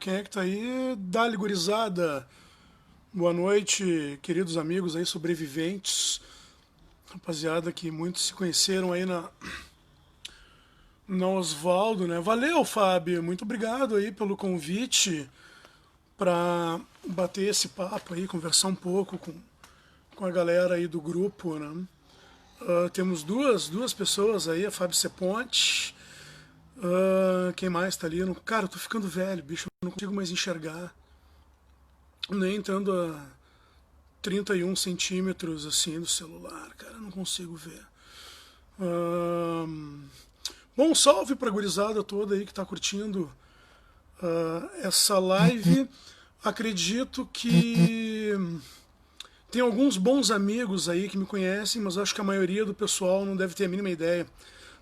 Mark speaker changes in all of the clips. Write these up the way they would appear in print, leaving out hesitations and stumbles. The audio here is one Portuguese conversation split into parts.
Speaker 1: Quem é que tá aí? Dá-lhe gurizada. Boa noite, queridos amigos aí, sobreviventes. Rapaziada que muitos se conheceram aí na Osvaldo, né? Valeu, Fábio. Muito obrigado aí pelo convite para bater esse papo aí, conversar um pouco com a galera aí do grupo, né? Temos duas pessoas aí, a Fábio Ceponte. Quem mais tá ali? Cara, eu tô ficando velho, bicho. Eu não consigo mais enxergar. Nem estando a 31 centímetros assim do celular, cara, não consigo ver. Ahn, Bom, salve pra gurizada toda aí que tá curtindo essa live. Acredito que tem alguns bons amigos aí que me conhecem, mas acho que a maioria do pessoal não deve ter a mínima ideia,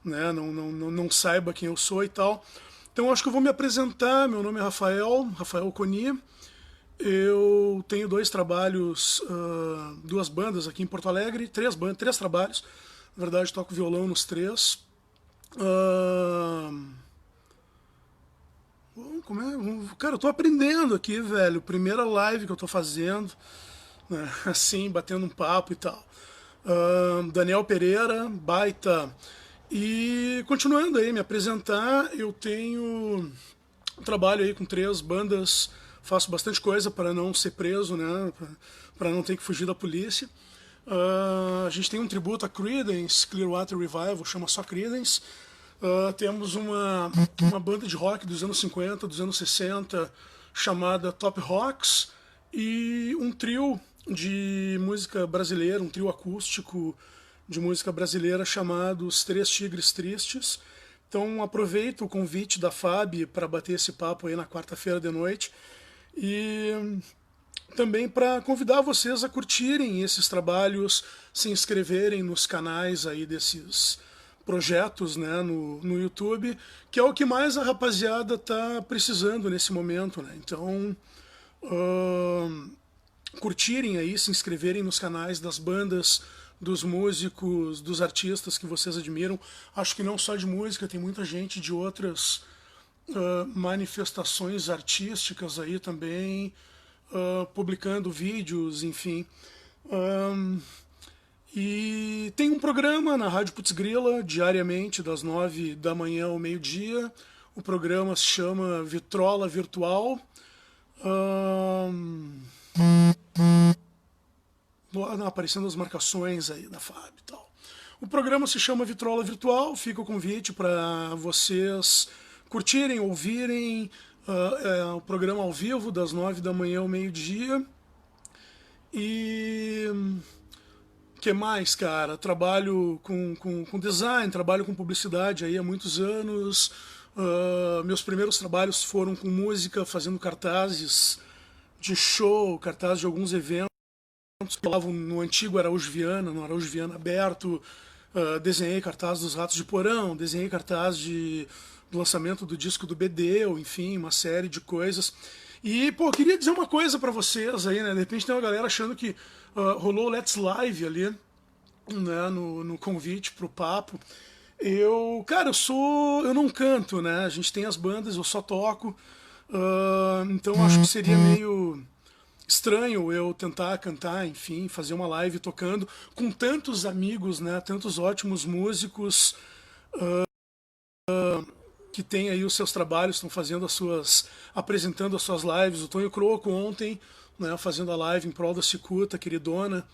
Speaker 1: né? Não saiba quem eu sou e tal. Então acho que eu vou me apresentar. Meu nome é Rafael Coni. Eu tenho dois trabalhos, duas bandas aqui em Porto Alegre, três trabalhos. Na verdade, toco violão nos três. Ah, como é? Cara, eu tô aprendendo aqui, velho. Primeira live que eu tô fazendo, né? Assim, batendo um papo e tal. Daniel Pereira, baita. E continuando aí, me apresentar, eu tenho trabalho aí com três bandas, faço bastante coisa para não ser preso, né? Para não ter que fugir da polícia. A gente tem um tributo a Creedence, Clearwater Revival, chama só Creedence. Temos uma banda de rock dos anos 50, dos anos 60, chamada Top Rocks, e um trio de música brasileira, um trio acústico de música brasileira chamado Os Três Tigres Tristes. Então aproveito o convite da Fábio para bater esse papo aí na quarta-feira de noite e também para convidar vocês a curtirem esses trabalhos, se inscreverem nos canais aí desses projetos, né, no YouTube, que é o que mais a rapaziada tá precisando nesse momento, né? Então, curtirem aí, se inscreverem nos canais das bandas, dos músicos, dos artistas que vocês admiram. Acho que não só de música, tem muita gente de outras manifestações artísticas aí também, publicando vídeos, enfim. E tem um programa na Rádio Putz Grila, diariamente, das 9 da manhã ao meio-dia. O programa se chama Vitrola Virtual. Aparecendo as marcações aí da Fábio e tal. O programa se chama Vitrola Virtual, fica o convite para vocês curtirem, ouvirem o programa ao vivo, das 9 da manhã ao meio-dia. E que mais, cara? Trabalho com design, trabalho com publicidade aí há muitos anos. Meus primeiros trabalhos foram com música, fazendo cartazes de show, cartazes de alguns eventos. Falavam no antigo Araújo Viana, no Araújo Viana aberto. Desenhei cartazes dos Ratos de Porão, desenhei cartaz do lançamento do disco do Bedeu, enfim, uma série de coisas. E, pô, queria dizer uma coisa pra vocês aí, né? De repente tem uma galera achando que rolou o Let's Live ali, né, no convite pro papo. Cara, eu não canto, né? A gente tem as bandas, eu só toco. Então acho que seria meio estranho eu tentar cantar, enfim, fazer uma live tocando com tantos amigos, né? Tantos ótimos músicos que têm aí os seus trabalhos, estão fazendo apresentando as suas lives. O Tonho Croco ontem, né, fazendo a live em prol da Cicuta, queridona.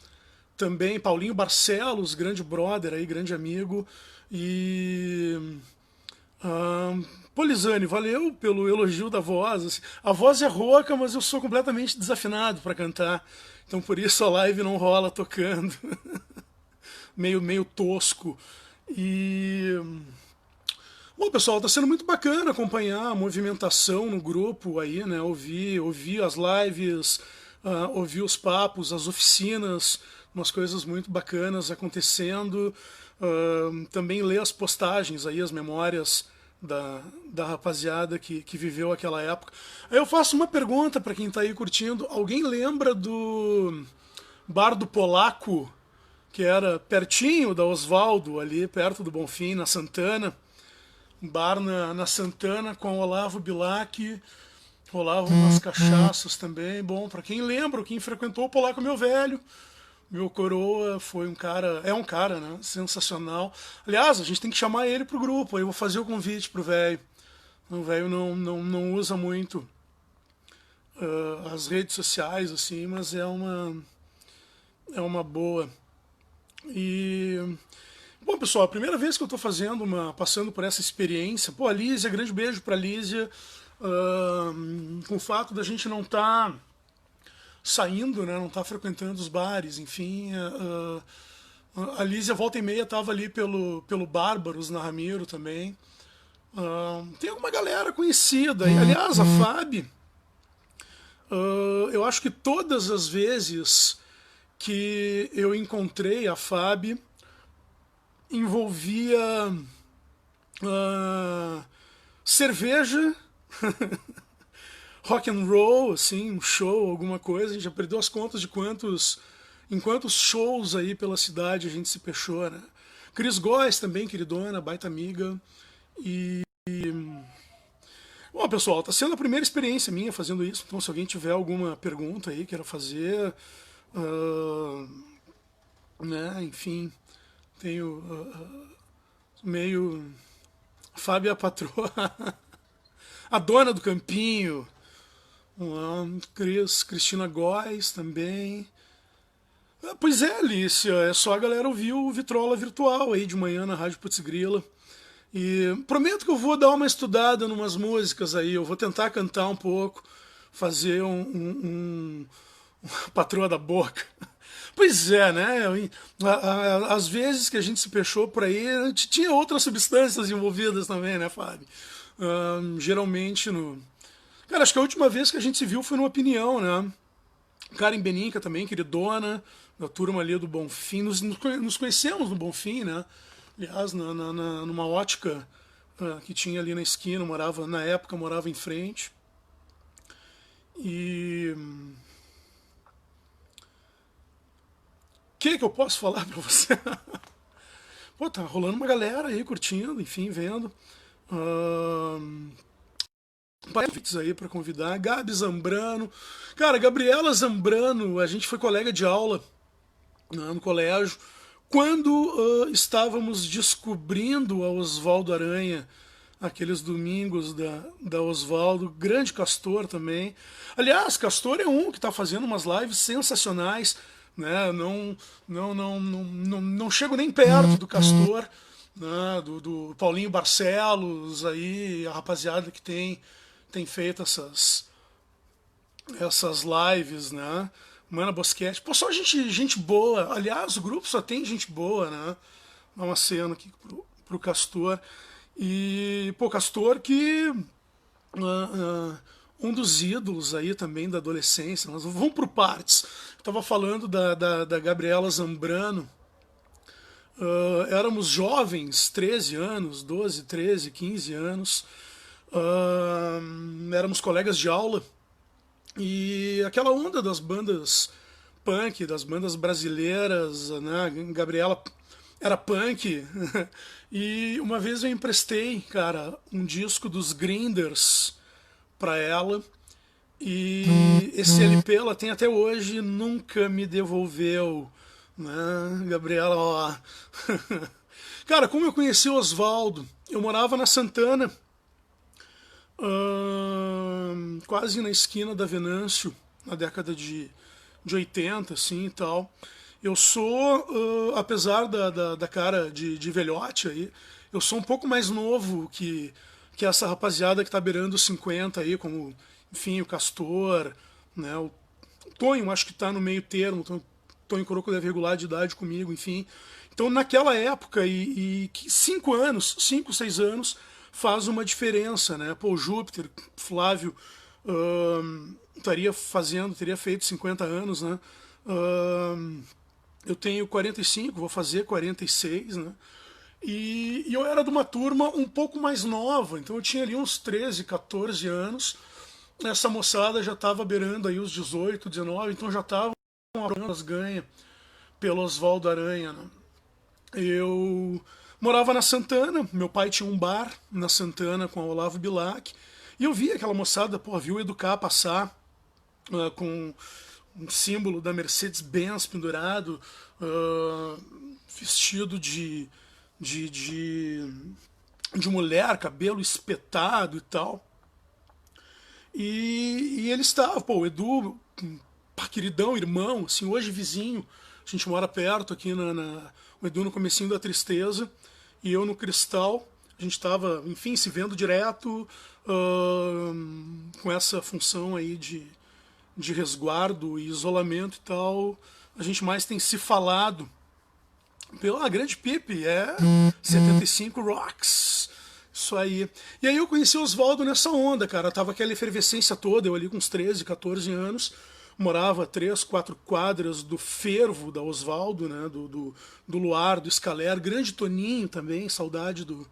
Speaker 1: Também Paulinho Barcelos, grande brother aí, grande amigo. E Polizane, valeu pelo elogio da voz. Assim. A voz é rouca, mas eu sou completamente desafinado para cantar. Então por isso a live não rola tocando. Meio tosco. E bom, pessoal, tá sendo muito bacana acompanhar a movimentação no grupo aí, né? Ouvir as lives, ouvir os papos, as oficinas, umas coisas muito bacanas acontecendo. Também ler as postagens aí, as memórias da rapaziada que viveu aquela época. Aí eu faço uma pergunta para quem tá aí curtindo. Alguém lembra do Bar do Polaco, que era pertinho da Osvaldo, ali perto do Bonfim, na Santana? Um bar na Santana com Olavo Bilac, Rolavam umas cachaças também. Bom, pra quem lembra, quem frequentou o Polaco Meu Velho, meu coroa foi um cara, é um cara, né? Sensacional. Aliás, a gente tem que chamar ele pro grupo. Aí eu vou fazer o convite pro velho. O velho não usa muito as redes sociais, assim, mas é uma boa. E bom, pessoal, a primeira vez que eu tô passando por essa experiência, pô, a Lísia, grande beijo pra Lísia, com o fato da gente não estar saindo, né, não estar frequentando os bares, enfim, a Lísia volta e meia tava ali pelo Bárbaros, na Ramiro também. Tem alguma galera conhecida, e aliás, a Fábio, eu acho que todas as vezes que eu encontrei a Fábio, envolvia cerveja, rock and roll, assim, um show, alguma coisa. A gente já perdeu as contas de em quantos shows aí pela cidade a gente se fechou, né? Cris Góes também, queridona, baita amiga. E bom, pessoal, tá sendo a primeira experiência minha fazendo isso, então se alguém tiver alguma pergunta aí, queira fazer, né, enfim, tenho meio Fábio a patroa, a dona do campinho, Cristina Góes também. Pois é, Alicia, é só a galera ouvir o Vitrola Virtual aí de manhã na Rádio Putz Grila. E prometo que eu vou dar uma estudada numas músicas aí, eu vou tentar cantar um pouco, fazer patroa da boca. Pois é, né? Às vezes que a gente se fechou por aí, a gente tinha outras substâncias envolvidas também, né, Fábio? Geralmente no. Cara, acho que a última vez que a gente se viu foi no Opinião, né? Karen Beninca também, queridona, da turma ali do Bonfim. Nos conhecemos no Bonfim, né? Aliás, numa ótica que tinha ali na esquina, na época morava em frente. E. O que eu posso falar pra você? Pô, tá rolando uma galera aí curtindo, enfim, vendo. Convites aí para convidar. Gabi Zambrano. Cara, Gabriela Zambrano, a gente foi colega de aula, né, no colégio. Quando estávamos descobrindo a Oswaldo Aranha, aqueles domingos da Oswaldo, grande Castor também. Aliás, Castor é um que está fazendo umas lives sensacionais, né? Não chego nem perto do Castor, né? Do Paulinho Barcelos aí, a rapaziada que tem feito essas lives, né? Mana Bosquete. Pô, só gente boa. Aliás, o grupo só tem gente boa, né? Dá uma cena aqui pro Castor. E, pô, Castor que um dos ídolos aí também da adolescência. Nós vamos por partes. Eu tava falando da Gabriela Zambrano. Éramos jovens, 13 anos, 12, 13, 15 anos. Éramos colegas de aula. E aquela onda das bandas punk, das bandas brasileiras, né? Gabriela era punk. E uma vez eu emprestei, cara, um disco dos Grinders pra ela. E esse LP ela tem até hoje, nunca me devolveu, né? Gabriela, ó. Cara, como eu conheci o Oswaldo? Eu morava na Santana, quase na esquina da Venâncio, na década de 80, assim e tal. Eu sou, apesar da cara de velhote aí, eu sou um pouco mais novo que essa rapaziada que tá beirando os 50 aí, como, enfim, o Castor, né? O Tonho, acho que tá no meio termo, então, Tonho Coroco deve regular de idade comigo, enfim. Então, naquela época, e 5 anos, 5, 6 anos, faz uma diferença, né? Pô, o Júpiter, Flávio, teria feito 50 anos, né? Eu tenho 45, vou fazer 46, né? E eu era de uma turma um pouco mais nova, então eu tinha ali uns 13, 14 anos. Essa moçada já estava beirando aí os 18, 19, então já estavam as ganha pelo Oswaldo Aranha, né? Eu morava na Santana, meu pai tinha um bar na Santana com o Olavo Bilac, E eu vi aquela moçada, pô, viu o Educar passar com um símbolo da Mercedes-Benz pendurado, vestido de, de, de mulher, cabelo espetado e tal. E ele estava, pô, o Edu, pá, queridão, irmão, assim, hoje vizinho, a gente mora perto aqui o Edu no comecinho da Tristeza e eu no Cristal. A gente estava, enfim, se vendo direto, com essa função aí de resguardo e isolamento e tal. A gente mais tem se falado pela grande Pipe, 75 Rocks. Isso aí. E aí eu conheci o Oswaldo nessa onda, cara. Tava aquela efervescência toda, eu ali com uns 13, 14 anos. Morava a 3, 4 quadras do fervo da Oswaldo, né? Do Luar, do Scaler. Grande Toninho também, saudade do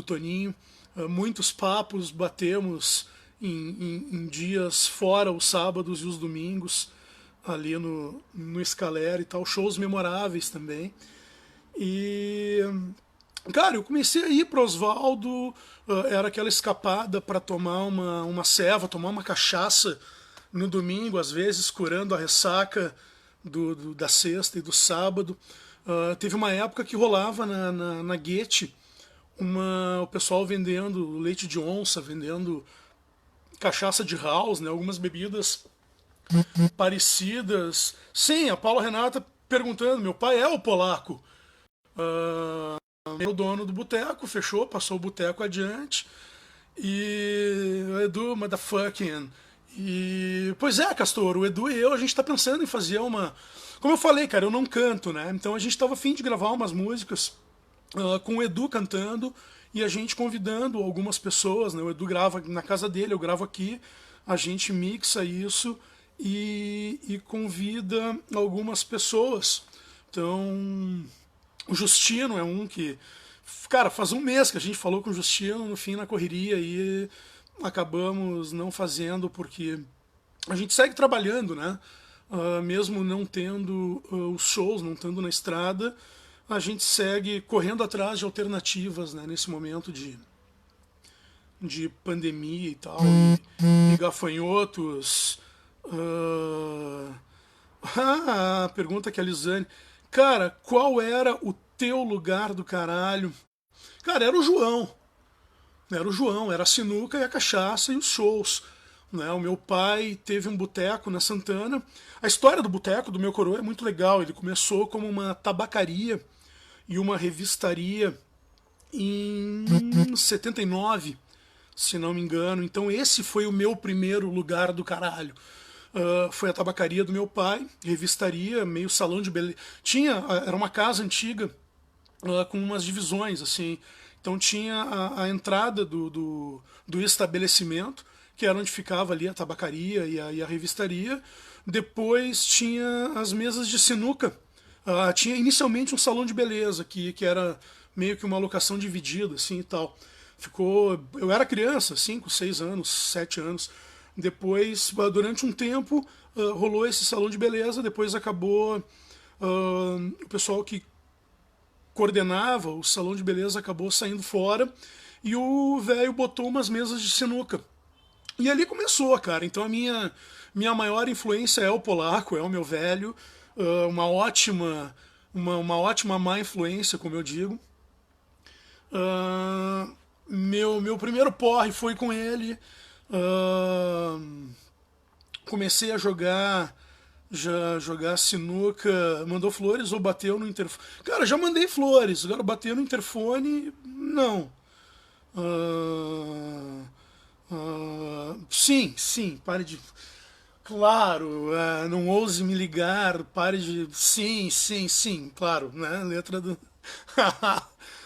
Speaker 1: Toninho. Muitos papos batemos em dias fora os sábados e os domingos ali no Scaler e tal. Shows memoráveis também. E cara, eu comecei a ir pro Oswaldo, era aquela escapada para tomar uma ceva, tomar uma cachaça no domingo, às vezes curando a ressaca da sexta e do sábado. Teve uma época que rolava na Guete o pessoal vendendo leite de onça, vendendo cachaça de house, né, algumas bebidas parecidas. Sim, a Paula Renata perguntando, meu pai é o polaco. O dono do boteco fechou, passou o boteco adiante. E o Edu, motherfucking. E pois é, Castor, o Edu e eu, a gente tá pensando em fazer uma. Como eu falei, cara, eu não canto, né? Então a gente tava a fim de gravar umas músicas com o Edu cantando e a gente convidando algumas pessoas, né? O Edu grava na casa dele, eu gravo aqui, a gente mixa isso e convida algumas pessoas. Então, o Justino é um que. Cara, faz um mês que a gente falou com o Justino, no fim, na correria, e acabamos não fazendo porque a gente segue trabalhando, né? Mesmo não tendo os shows, não estando na estrada, a gente segue correndo atrás de alternativas, né? Nesse momento de pandemia e tal, e gafanhotos. Pergunta que a Lisane. Cara, qual era o teu lugar do caralho? Cara, era o João. Era o João, era a sinuca e a cachaça e os shows. Né? O meu pai teve um boteco na Santana. A história do boteco do meu coroa é muito legal. Ele começou como uma tabacaria e uma revistaria em 79, se não me engano. Então esse foi o meu primeiro lugar do caralho. Foi a tabacaria do meu pai, revistaria, meio salão de beleza. Era uma casa antiga com umas divisões, assim. Então tinha a entrada do estabelecimento, que era onde ficava ali a tabacaria e a revistaria. Depois tinha as mesas de sinuca. Tinha inicialmente um salão de beleza, que era meio que uma locação dividida, assim e tal. Eu era criança, 5, 6 anos, 7 anos. Depois, durante um tempo, rolou esse salão de beleza. Depois acabou. O pessoal que coordenava o salão de beleza acabou saindo fora. E o velho botou umas mesas de sinuca. E ali começou, cara. Então a minha maior influência é o polaco, é o meu velho. Uma ótima má influência, como eu digo. Meu primeiro porre foi com ele. Comecei a jogar sinuca. Mandou flores ou bateu no interfone? Cara, já mandei flores. Agora bater no interfone, não. Sim, pare de. Claro, não ouse me ligar, pare de. Sim, claro, né? Letra do.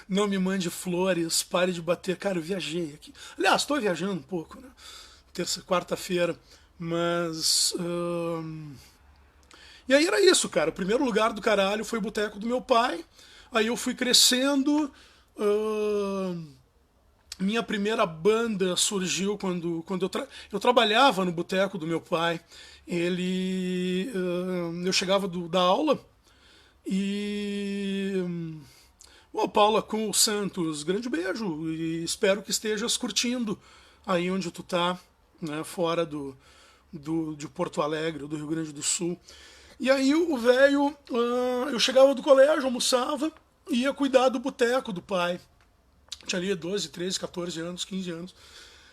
Speaker 1: Não me mande flores, pare de bater. Cara, eu viajei aqui. Aliás, estou viajando um pouco, né? Quarta-feira. Mas. E aí era isso, cara. O primeiro lugar do caralho foi o boteco do meu pai. Aí eu fui crescendo. Minha primeira banda surgiu quando eu trabalhava no boteco do meu pai. Eu chegava da aula e. Paula com o Santos, grande beijo e espero que estejas curtindo aí onde tu tá, né, fora de Porto Alegre, do Rio Grande do Sul. E aí o velho, eu chegava do colégio, almoçava, e ia cuidar do boteco do pai. Tinha ali 12, 13, 14 anos, 15 anos.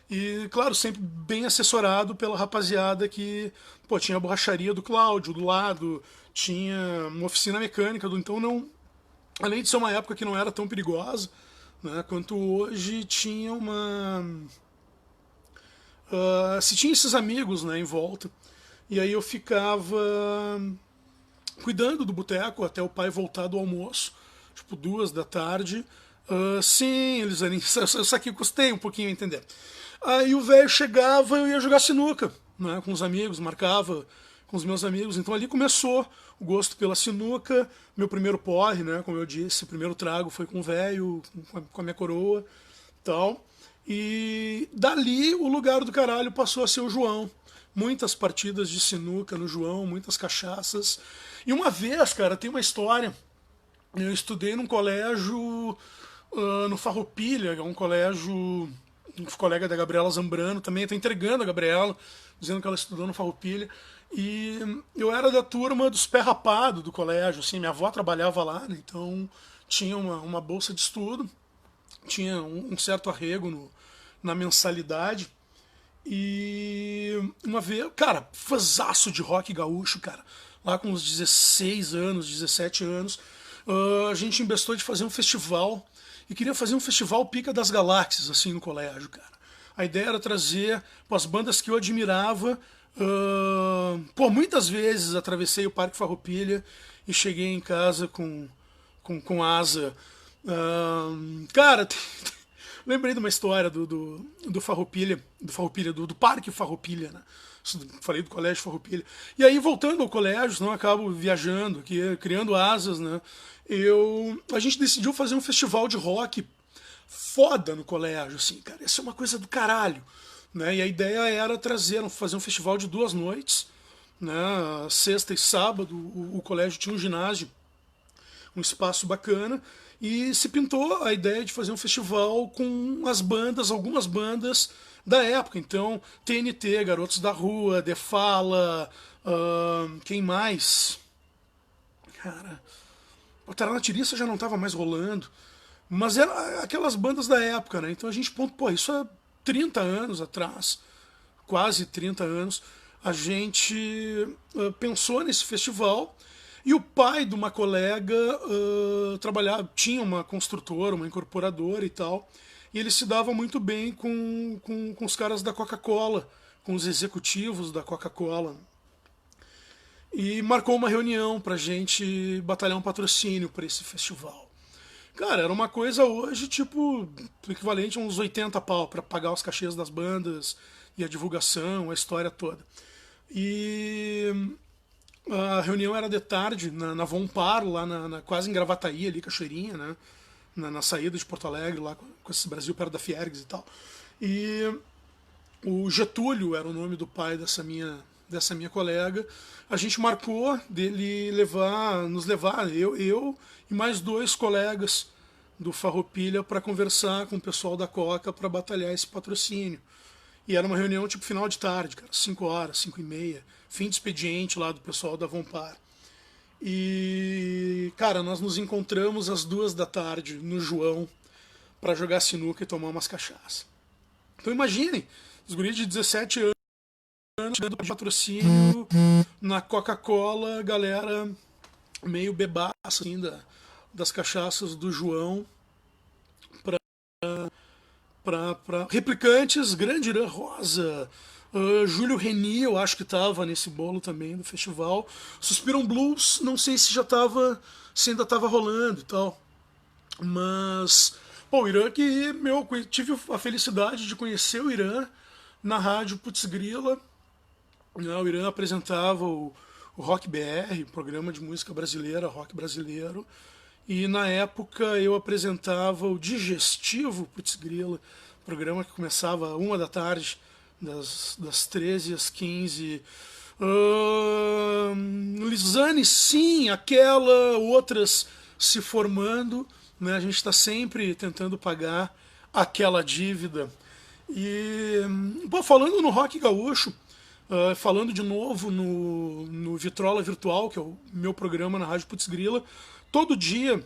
Speaker 1: E, claro, sempre bem assessorado pela rapaziada que, pô, tinha a borracharia do Cláudio do lado, tinha uma oficina mecânica, então não. Além de ser uma época que não era tão perigosa, né, quanto hoje, tinha uma. Se tinha esses amigos, né, em volta. E aí eu ficava cuidando do boteco até o pai voltar do almoço, tipo 2 da tarde. Sim, Elisanin, eu saquei, custei um pouquinho a entender. Aí o velho chegava, eu ia jogar sinuca, né, com os amigos, marcava com os meus amigos. Então ali começou o gosto pela sinuca, meu primeiro porre, né, como eu disse, o primeiro trago foi com o velho, com a minha coroa, tal. E dali o lugar do caralho passou a ser o João. Muitas partidas de sinuca no João, muitas cachaças. E uma vez, cara, tem uma história. Eu estudei num colégio no Farroupilha, que é um colégio, um colega da Gabriela Zambrano também. Estou entregando a Gabriela, dizendo que ela estudou no Farroupilha. E eu era da turma dos pé rapado do colégio. Assim, minha avó trabalhava lá, né, então tinha uma bolsa de estudo, tinha um certo arrego na mensalidade. E uma vez, cara, fãzaço de rock gaúcho, cara. Lá com uns 16 anos, 17 anos, a gente embestou de fazer um festival. E queria fazer um festival Pica das Galáxias, assim, no colégio, cara. A ideia era trazer as bandas que eu admirava. Pô, muitas vezes atravessei o Parque Farroupilha e cheguei em casa com asa. Cara, lembrei de uma história do Farroupilha, do Parque Farroupilha, né? Falei do Colégio Farroupilha. E aí, voltando ao colégio, senão eu acabo viajando aqui, criando asas, né? A gente decidiu fazer um festival de rock foda no colégio, assim, cara. Isso é uma coisa do caralho, né? E a ideia era fazer um festival de 2 noites, né? Sexta e sábado, o colégio tinha um ginásio, um espaço bacana, e se pintou a ideia de fazer um festival com as bandas, algumas bandas da época. Então, TNT, Garotos da Rua, The Fala, quem mais? Cara, o Taranatiristas já não estava mais rolando, mas eram aquelas bandas da época, né? Então a gente, pô, isso é 30 anos atrás, quase 30 anos, a gente pensou nesse festival. E o pai de uma colega trabalhava, tinha uma construtora, uma incorporadora e tal, e ele se dava muito bem com os caras da Coca-Cola, com os executivos da Coca-Cola. E marcou uma reunião pra gente batalhar um patrocínio para esse festival. Cara, era uma coisa hoje, tipo, equivalente a uns 80 pau para pagar os cachês das bandas e a divulgação, a história toda. E a reunião era de tarde, na Von Par, lá quase em Gravataí, ali, Cachoeirinha, né? Na saída de Porto Alegre, lá com esse Brasil perto da Fiergs e tal. E o Getúlio era o nome do pai dessa minha colega. A gente marcou dele nos levar, eu e mais 2 colegas do Farroupilha para conversar com o pessoal da Coca para batalhar esse patrocínio. E era uma reunião tipo final de tarde, cara, 5 horas, 5 e meia, fim de expediente lá do pessoal da Vompar. E, cara, nós nos encontramos às 2 da tarde no João para jogar sinuca e tomar umas cachaças. Então imaginem, os guris de 17 anos tirando patrocínio na Coca-Cola, galera meio bebaça assim, das cachaças do João para Replicantes, Grande Irã Rosa, Júlio Reni, eu acho que estava nesse bolo também do festival. Suspiram Blues, não sei se ainda estava rolando e tal. Mas, pô, o Irã que, tive a felicidade de conhecer o Irã na rádio Putz Grila. O Irã apresentava o Rock BR, programa de música brasileira, rock brasileiro. E na época eu apresentava o Digestivo Putz Grila, programa que começava 1 da tarde, das 13 às 15. Lisane, sim, aquela, outras se formando, né? A gente está sempre tentando pagar aquela dívida. E, pô, falando no rock gaúcho, falando de novo no Vitrola Virtual, que é o meu programa na Rádio Putz Grila, todo dia,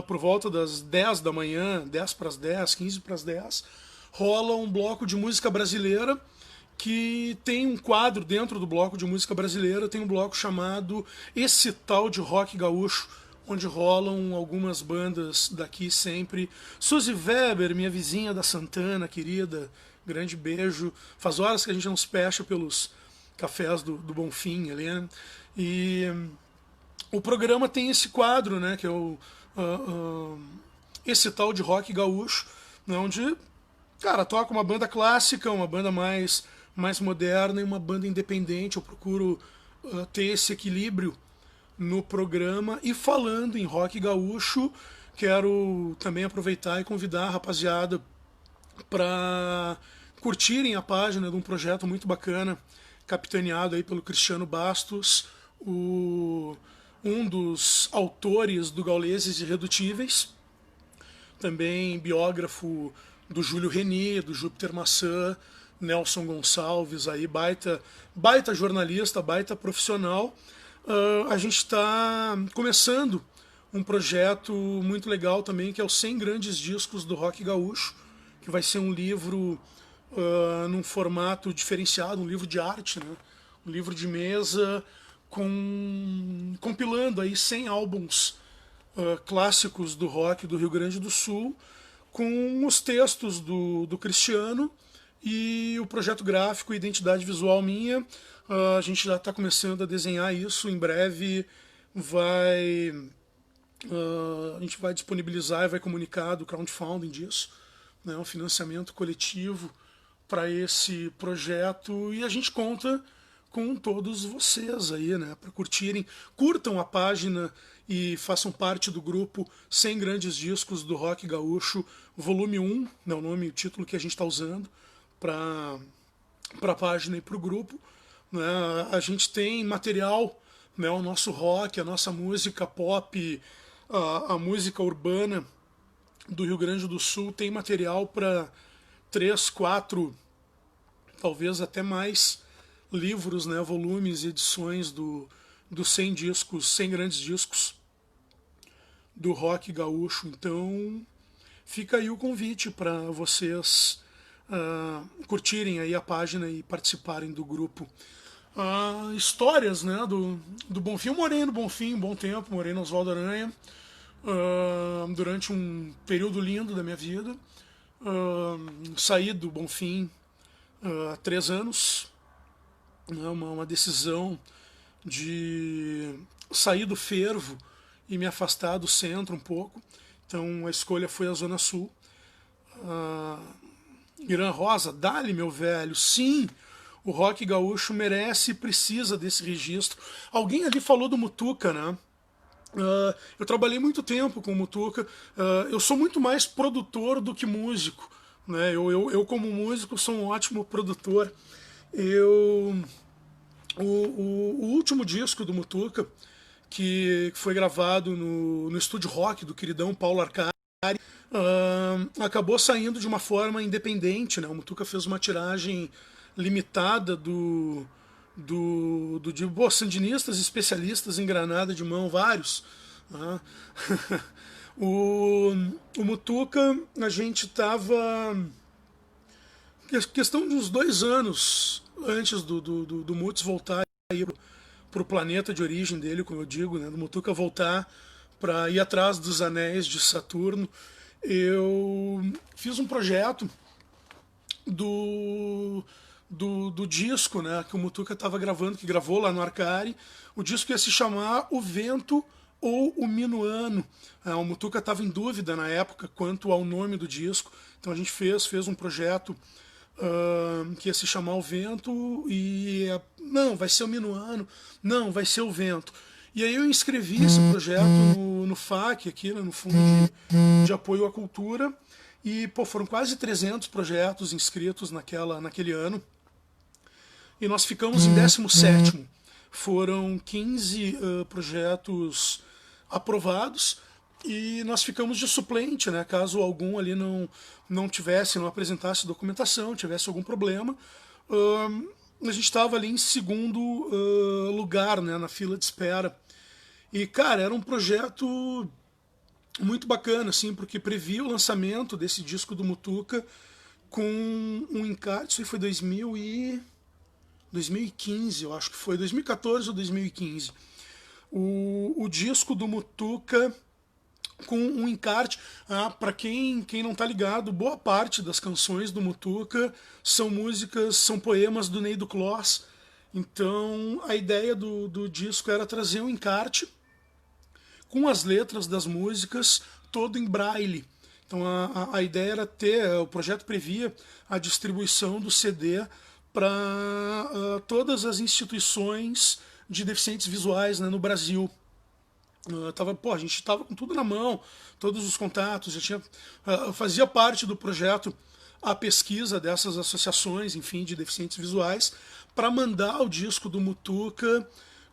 Speaker 1: por volta das 10 da manhã, 10 para as 10, 15 para as 10, rola um bloco de música brasileira que tem um quadro dentro do bloco de música brasileira, tem um bloco chamado Esse Tal de Rock Gaúcho, onde rolam algumas bandas daqui sempre. Suzy Weber, minha vizinha da Santana, querida, grande beijo. Faz horas que a gente não se fecha pelos cafés do Bonfim ali, né? E o programa tem esse quadro, né, que é o esse tal de rock gaúcho, né, onde, cara, toca uma banda clássica, uma banda mais moderna e uma banda independente. Eu procuro ter esse equilíbrio no programa. E falando em rock gaúcho, quero também aproveitar e convidar a rapaziada para curtirem a página de um projeto muito bacana, capitaneado aí pelo Cristiano Bastos, um dos autores do Gauleses Irredutíveis, também biógrafo do Júlio Reni, do Júpiter Maçã, Nelson Gonçalves, aí, baita jornalista, baita profissional. A gente está começando um projeto muito legal também, que é os 100 grandes discos do rock gaúcho, que vai ser um livro num formato diferenciado, um livro de arte, né? Um livro de mesa, compilando aí 100 álbuns clássicos do rock do Rio Grande do Sul, com os textos do Cristiano e o projeto gráfico e identidade visual minha. A gente já está começando a desenhar isso. Em breve a gente vai disponibilizar e vai comunicar do crowdfunding disso, né, um financiamento coletivo para esse projeto. E a gente conta com todos vocês aí, né, para curtirem. Curtam a página e façam parte do grupo 100 Grandes Discos do Rock Gaúcho, volume 1, né, o título que a gente está usando para a página e para o grupo. Né? A gente tem material, né, o nosso rock, a nossa música pop, a música urbana do Rio Grande do Sul tem material para 3, 4, talvez até mais livros, né, volumes e edições dos 100 discos, 100 grandes discos do rock gaúcho. Então fica aí o convite para vocês curtirem aí a página e participarem do grupo. Histórias, né, do Bonfim. Eu morei no Bonfim um bom tempo, morei no Oswaldo Aranha durante um período lindo da minha vida. Saí do Bonfim há 3 anos, né, uma decisão de sair do fervo e me afastar do centro um pouco. Então a escolha foi a Zona Sul. Irã Rosa, dale, meu velho, sim, o rock gaúcho merece e precisa desse registro. Alguém ali falou do Mutuca, né? Eu trabalhei muito tempo com o Mutuca. Eu sou muito mais produtor do que músico, né? Eu como músico, sou um ótimo produtor. O último disco do Mutuca, que foi gravado no estúdio rock do queridão Paulo Arcari, acabou saindo de uma forma independente, né? O Mutuca fez uma tiragem limitada de sandinistas especialistas em granada de mão, vários. Né? o Mutuca, a gente estava questão de uns 2 anos antes do Muts voltar para o planeta de origem dele, como eu digo, né? Do Mutuca voltar para ir atrás dos anéis de Saturno. Eu fiz um projeto do disco, né, que o Mutuca estava gravando, que gravou lá no Arcari. O disco ia se chamar O Vento ou O Minuano. O Mutuca estava em dúvida na época quanto ao nome do disco, então a gente fez um projeto que ia se chamar O Vento e não, vai ser o Minuano, não, vai ser o Vento. E aí eu inscrevi esse projeto no FAC, aqui, né, no Fundo de Apoio à Cultura, e pô, foram quase 300 projetos inscritos naquele ano, e nós ficamos em 17º. Foram 15 projetos aprovados. e nós ficamos de suplente, né? Caso algum ali não tivesse, não apresentasse documentação, tivesse algum problema. A gente estava ali em segundo lugar, né? Na fila de espera. E, cara, era um projeto muito bacana, assim, porque previa o lançamento desse disco do Mutuca com um encarte, isso aí foi 2015, eu acho que foi, 2014 ou 2015. O disco do Mutuca com um encarte. Para quem não tá ligado, boa parte das canções do Mutuca são músicas, são poemas do Ney do Clos. Então a ideia do disco era trazer um encarte com as letras das músicas todo em braille. Então a ideia era ter, o projeto previa a distribuição do CD para todas as instituições de deficientes visuais, né, no Brasil. A gente estava com tudo na mão, todos os contatos, já tinha, fazia parte do projeto a pesquisa dessas associações, enfim, de deficientes visuais, para mandar o disco do Mutuca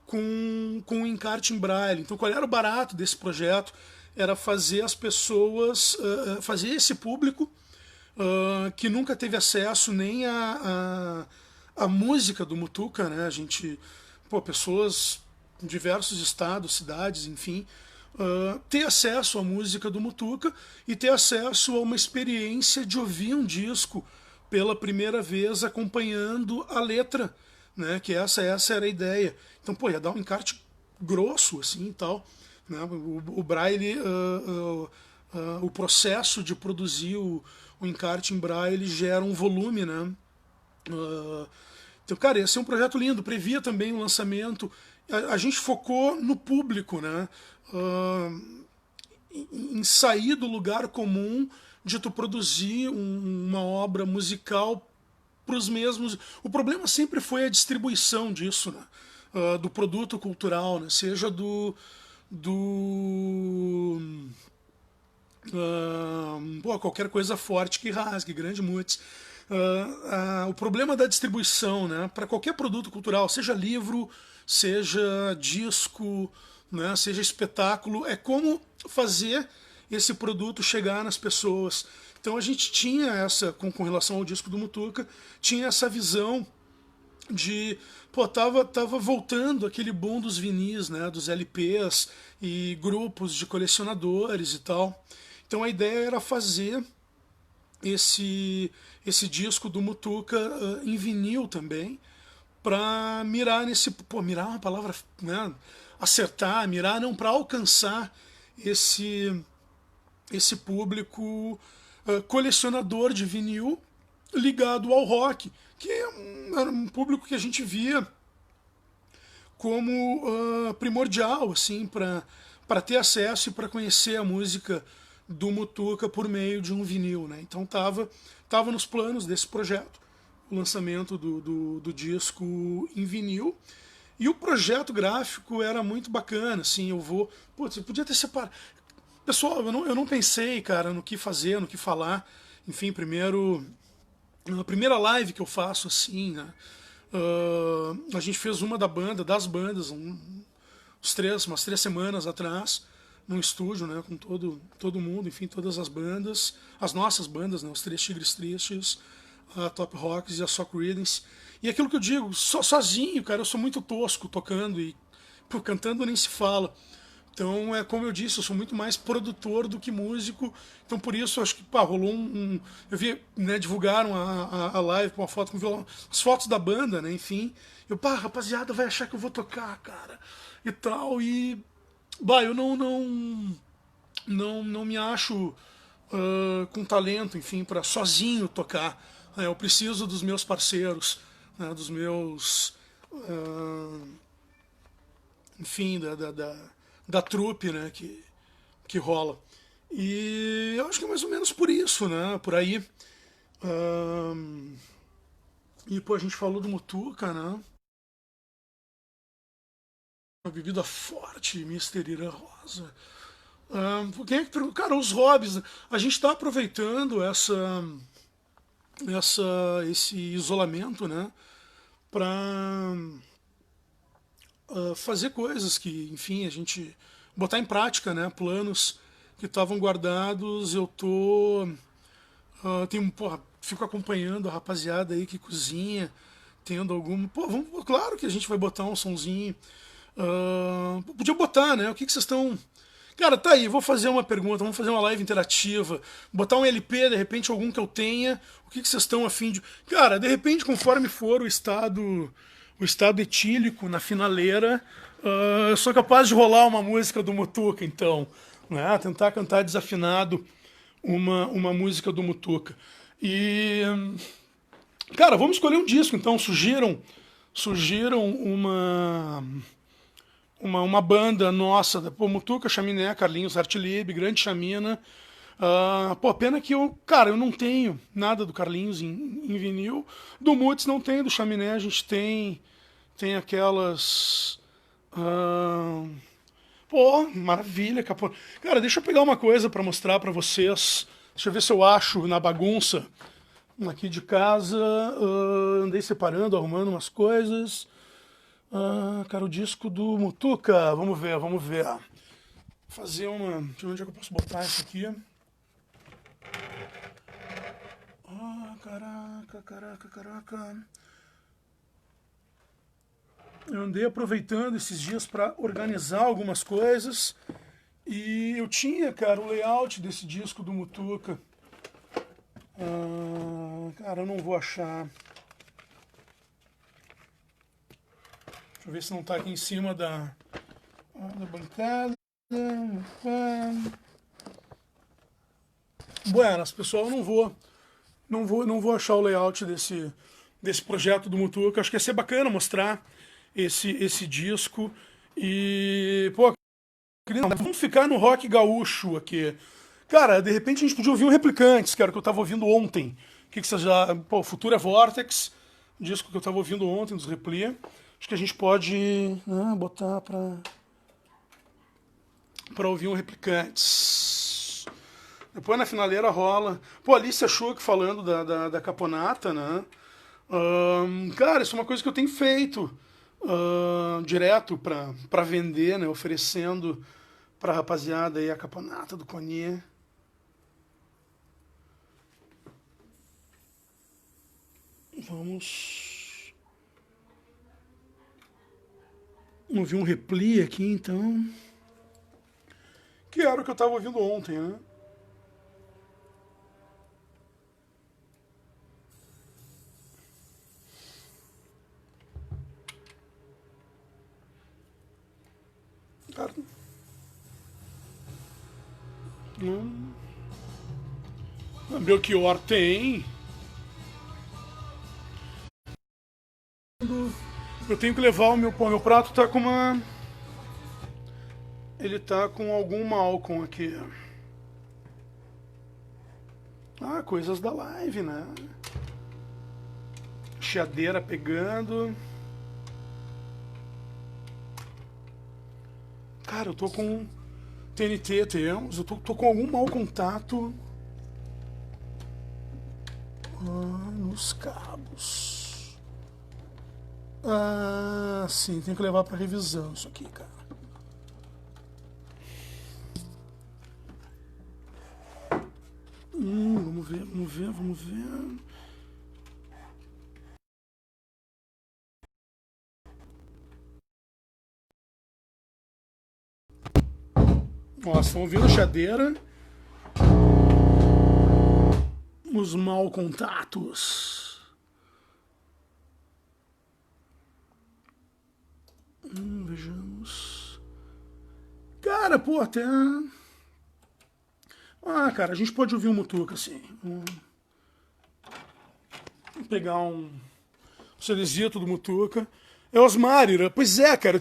Speaker 1: com um encarte em braille. Então, qual era o barato desse projeto? Era fazer as pessoas, fazer esse público que nunca teve acesso nem a música do Mutuca, né? A gente, pessoas em diversos estados, cidades, enfim, ter acesso à música do Mutuca e ter acesso a uma experiência de ouvir um disco pela primeira vez acompanhando a letra, né? Que essa era a ideia. Então, ia dar um encarte grosso, assim, e tal, né? O Braille, o processo de produzir o encarte em Braille gera um volume, né? Então, cara, ia ser um projeto lindo. Previa também o lançamento. A gente focou no público, né? Em sair do lugar comum de tu produzir uma obra musical para os mesmos. O problema sempre foi a distribuição disso, né? Do produto cultural, né? Seja qualquer coisa forte que rasgue, grande mutes. O problema da distribuição, né? Para qualquer produto cultural, seja livro, seja disco, né? Seja espetáculo, é como fazer esse produto chegar nas pessoas. Então a gente tinha essa, com relação ao disco do Mutuca, tinha essa visão de, tava voltando aquele boom dos vinis, né, dos LPs e grupos de colecionadores e tal. Então a ideia era fazer esse disco do Mutuca em vinil também, para mirar nesse, mirar é uma palavra, né, acertar, mirar não, para alcançar esse público colecionador de vinil ligado ao rock, que era um público que a gente via como primordial, assim, para ter acesso e para conhecer a música do Mutuca por meio de um vinil, né? Então tava nos planos desse projeto o lançamento do disco em vinil. E o projeto gráfico era muito bacana, assim, eu podia ter separado. Pessoal, eu não pensei, cara, no que fazer, no que falar. Enfim, a primeira live que eu faço, assim, né? A gente fez uma das bandas, umas 3 semanas atrás, num estúdio, né? Com todo mundo, enfim, todas as bandas, as nossas bandas, né? Os Três Tigres Tristes, a Top Rocks e a Sock Readings. E aquilo que eu digo, sozinho, cara, eu sou muito tosco tocando e cantando nem se fala. Então, como eu disse, eu sou muito mais produtor do que músico. Então, por isso, acho que rolou eu vi, né, divulgaram a live com uma foto com violão, as fotos da banda, né, enfim. Rapaziada, vai achar que eu vou tocar, cara, e tal. E, eu não me acho com talento, enfim, para sozinho tocar. Eu preciso dos meus parceiros, né, dos meus. Enfim, da trupe, né, que rola. E eu acho que é mais ou menos por isso, né, por aí. E, a gente falou do Mutuca, né, uma bebida forte, Mister Ira Rosa. Quem é que pergunta? Cara, os hobbies, a gente está aproveitando esse isolamento, né, para fazer coisas que, enfim, a gente botar em prática, né, planos que estavam guardados. Eu tô... porra, fico acompanhando a rapaziada aí que cozinha, tendo alguma... Pô, claro que a gente vai botar um sonzinho. Podia botar, né? O que vocês estão... Cara, tá aí, vou fazer uma pergunta, vamos fazer uma live interativa, botar um LP, de repente algum que eu tenha, o que vocês estão a fim de... Cara, de repente, conforme for o estado etílico na finaleira, eu sou capaz de rolar uma música do Mutuca, então, né? Tentar cantar desafinado uma música do Mutuca. E, cara, vamos escolher um disco, então, surgiram uma banda nossa, pô, Mutuca, Chaminé, Carlinhos, Artlib, Grande Chamina. Pô, pena que eu não tenho nada do Carlinhos em vinil. Do Muts não tem, do Chaminé a gente tem aquelas... pô, maravilha, capô. Cara, deixa eu pegar uma coisa pra mostrar pra vocês. Deixa eu ver se eu acho na bagunça aqui de casa. Andei separando, arrumando umas coisas. Cara, o disco do Mutuca. Vamos ver, vamos ver. Fazer uma... Deixa eu ver onde é que eu posso botar isso aqui. Caraca. Eu andei aproveitando esses dias para organizar algumas coisas. E eu tinha, cara, o layout desse disco do Mutuca. Cara, eu não vou achar. Deixa eu ver se não tá aqui em cima da bancada. Buenas, pessoal, eu não vou achar o layout desse projeto do Mutuca. Acho que ia ser bacana mostrar esse disco. E, pô, vamos ficar no rock gaúcho aqui. Cara, de repente a gente podia ouvir um Replicantes, que era o que eu tava ouvindo ontem. O que vocês já... Pô, Futura Vortex, disco que eu tava ouvindo ontem dos Repli. Acho que a gente pode botar pra ouvir um Replicantes. Depois na finaleira rola. Pô, Alicia Schuch falando da Caponata, né? Cara, isso é uma coisa que eu tenho feito direto pra vender, né? Oferecendo pra rapaziada aí a Caponata do Coni. Vamos ouvir um repli aqui, então. Que era o que eu tava ouvindo ontem, né? Cara, Belchior tem. Eu tenho que levar o meu... Pô, meu prato tá com uma... Ele tá com algum Malcolm aqui. Coisas da live, né? Chiadeira pegando. Cara, eu tô com... TNT temos. Eu tô com algum mau contato nos cabos. Sim, tem que levar pra revisão isso aqui, cara. Vamos ver. Ó, vocês estão ouvindo a chadeira. Os mal contatos. Vejamos. Cara, pô, até... cara, a gente pode ouvir um Mutuca, assim. Vamos pegar um CDzito do Mutuca. É Osmar, Irã. Pois é, cara,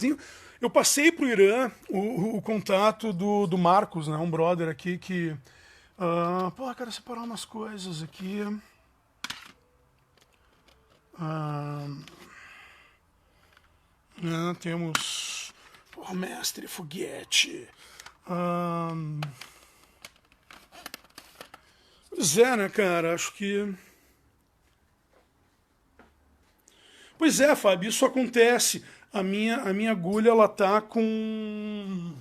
Speaker 1: eu passei pro Irã o contato do Marcos, né? Um brother aqui que... quero separar umas coisas aqui. Temos... Pô, Mestre Foguete. Pois é, né, cara? Acho que... Pois é, Fábio, isso acontece. A minha agulha, ela tá com...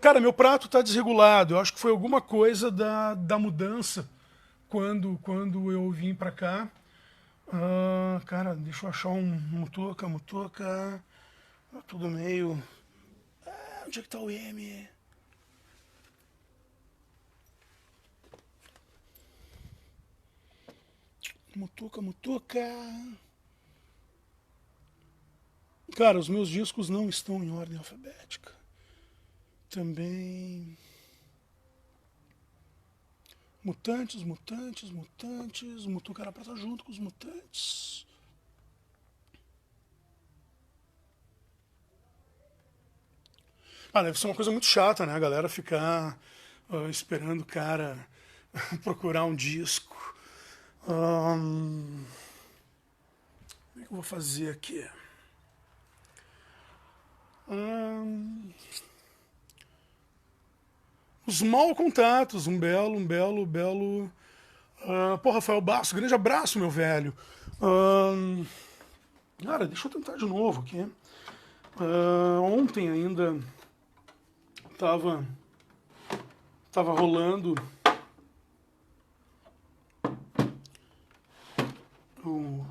Speaker 1: Cara, meu prato tá desregulado. Eu acho que foi alguma coisa da mudança quando eu vim pra cá. Cara, deixa eu achar um mutuca. Tá tudo meio. Onde é que tá o M? Mutuca. Cara, os meus discos não estão em ordem alfabética. Também. Mutantes. Mutuca era pra estar junto com os mutantes. Deve ser uma coisa muito chata, né? A galera ficar esperando o cara procurar um disco. O que eu vou fazer aqui? Os mal contatos, um belo. Pô, Rafael Basso, grande abraço, meu velho. Cara, deixa eu tentar de novo aqui. Ontem ainda tava rolando o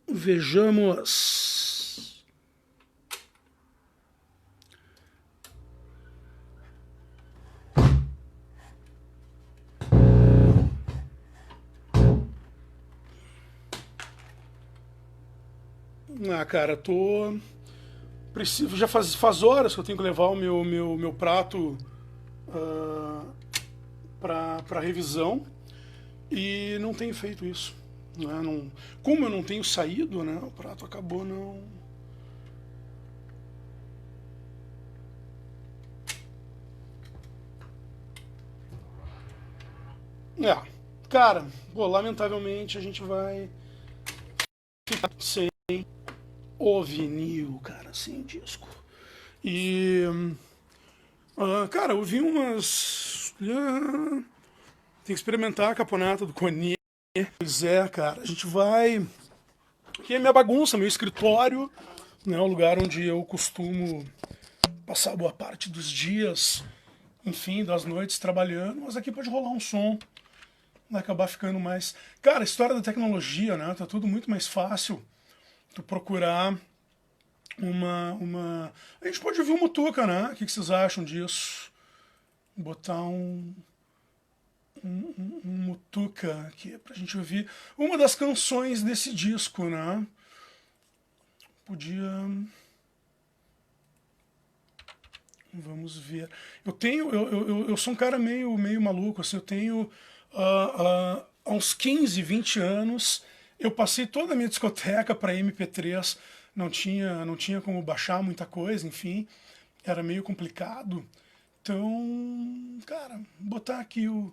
Speaker 1: Vejamos. Cara, preciso, já faz horas que eu tenho que levar o meu prato para revisão e não tenho feito isso. Né? Não, como eu não tenho saído, né, o prato acabou não. Cara, lamentavelmente a gente vai ficar sem o vinil, cara, sem o disco. E cara, eu vi umas. Tem que experimentar a caponata do Coni. Pois é, cara, a gente vai. Aqui é minha bagunça, meu escritório, né? O lugar onde eu costumo passar boa parte dos dias, enfim, das noites trabalhando, mas aqui pode rolar um som. Vai acabar ficando mais. Cara, a história da tecnologia, né? Tá tudo muito mais fácil. Tu procurar uma. A gente pode ouvir um Mutuca, né? O que vocês acham disso? Botar um Mutuca aqui pra gente ouvir uma das canções desse disco, né? Podia. Vamos ver. Eu sou um cara meio maluco, assim, eu tenho. Há uns 15, 20 anos, eu passei toda a minha discoteca para MP3, não tinha como baixar muita coisa, enfim, era meio complicado. Então, cara, vou botar aqui o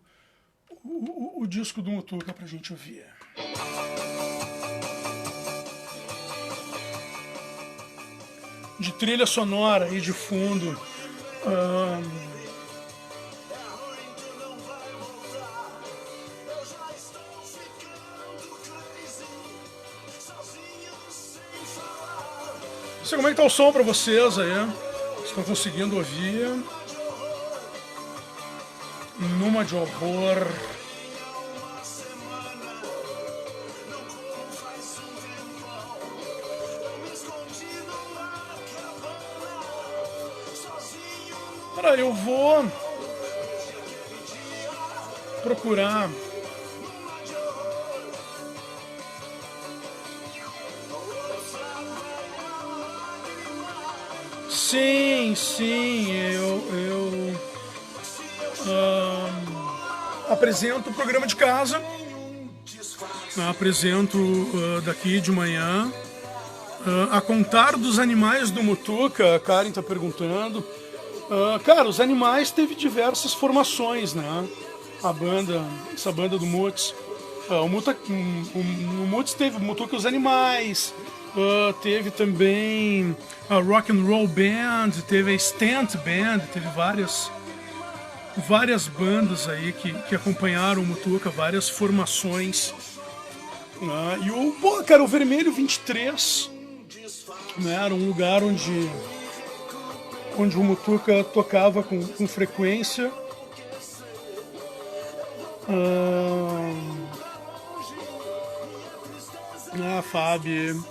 Speaker 1: disco do Mutuca pra gente ouvir. De trilha sonora aí de fundo. Não sei como é que tá o som pra vocês aí. Estão conseguindo ouvir? Numa de horror. Cara, eu vou procurar. Sim, eu apresento o programa de casa, apresento daqui de manhã, a contar dos animais do Mutuca, a Karen está perguntando. Cara, os animais teve diversas formações, né? Essa banda do Muts. O Muts teve o Mutuca e os Animais, teve também a Rock and Roll Band, teve a Stant Band, teve várias bandas aí que acompanharam o Mutuca, várias formações E pô, cara, o Vermelho 23, né, era um lugar onde o Mutuca tocava com frequência. Fábio.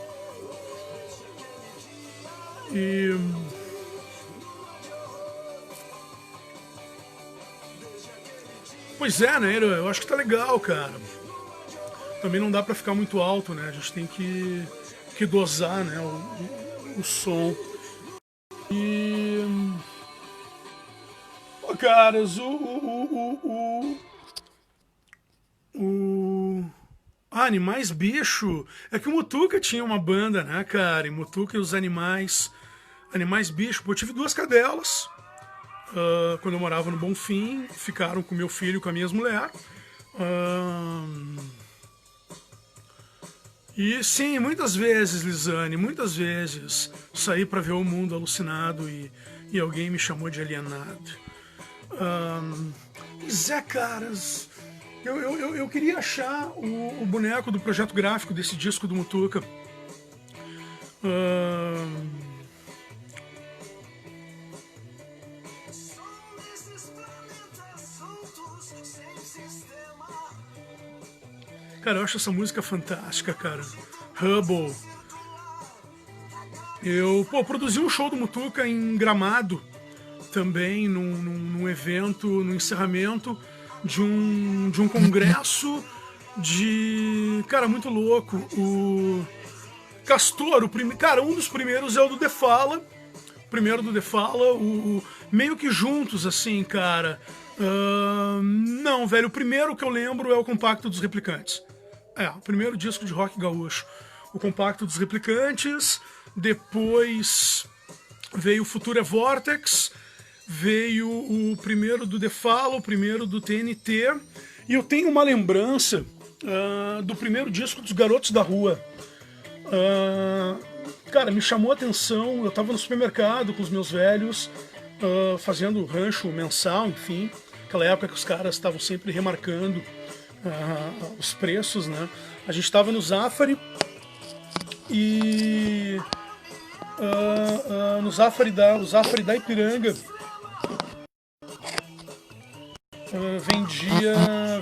Speaker 1: E pois é, né? Eu acho que tá legal, cara. Também não dá pra ficar muito alto, né? A gente tem que dosar, né? O som. E pô, caras, Animais Bicho. É que o Mutuca tinha uma banda, né, cara? E Mutuca e os Animais Bicho. Pô, eu tive 2 cadelas. Quando eu morava no Bonfim. Ficaram com meu filho e com a minha ex-mulher. E sim, muitas vezes, Lisane, muitas vezes saí pra ver o mundo alucinado e alguém me chamou de alienado. Pois é, caras. Eu queria achar o boneco do projeto gráfico desse disco do Mutuca. Cara, eu acho essa música fantástica, cara. Hubble. Eu produzi um show do Mutuca em Gramado também, num evento, no encerramento de um congresso cara, muito louco. O Castor, cara, um dos primeiros é o do The Fala. O primeiro do The Fala, meio que juntos, assim, cara. Não, velho, o primeiro que eu lembro é o Compacto dos Replicantes. O primeiro disco de rock gaúcho. O Compacto dos Replicantes, depois veio o Futuro é Vortex, veio o primeiro do The Fala, o primeiro do TNT, e eu tenho uma lembrança do primeiro disco dos Garotos da Rua. Cara, me chamou a atenção, eu tava no supermercado com os meus velhos, fazendo rancho mensal, enfim, aquela época que os caras estavam sempre remarcando os preços, né? A gente tava no Zafari e no Zafari da Ipiranga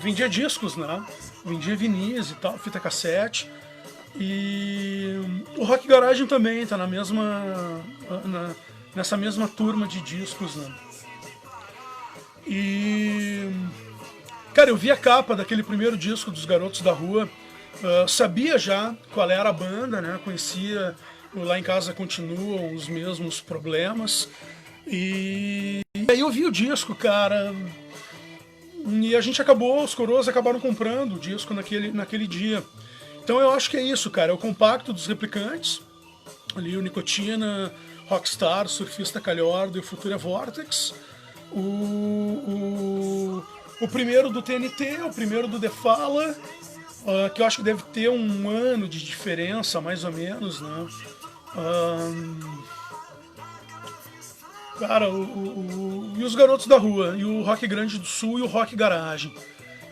Speaker 1: vendia discos, né? Vendia vinis e tal, fita cassete. E o Rock Garage também tá nessa mesma turma de discos, né? E cara, eu vi a capa daquele primeiro disco dos Garotos da Rua, sabia já qual era a banda, né? Conhecia o Lá em Casa Continuam os Mesmos Problemas. E aí eu vi o disco, cara. E a gente os coroas acabaram comprando o disco naquele dia. Então eu acho que é isso, cara. É o Compacto dos Replicantes, ali o Nicotina, Rockstar, Surfista Calhorda e o Futura Vortex. O primeiro do TNT, o primeiro do The Fala, que eu acho que deve ter 1 ano de diferença, mais ou menos, né? Cara, e os Garotos da Rua, e o Rock Grande do Sul e o Rock Garage.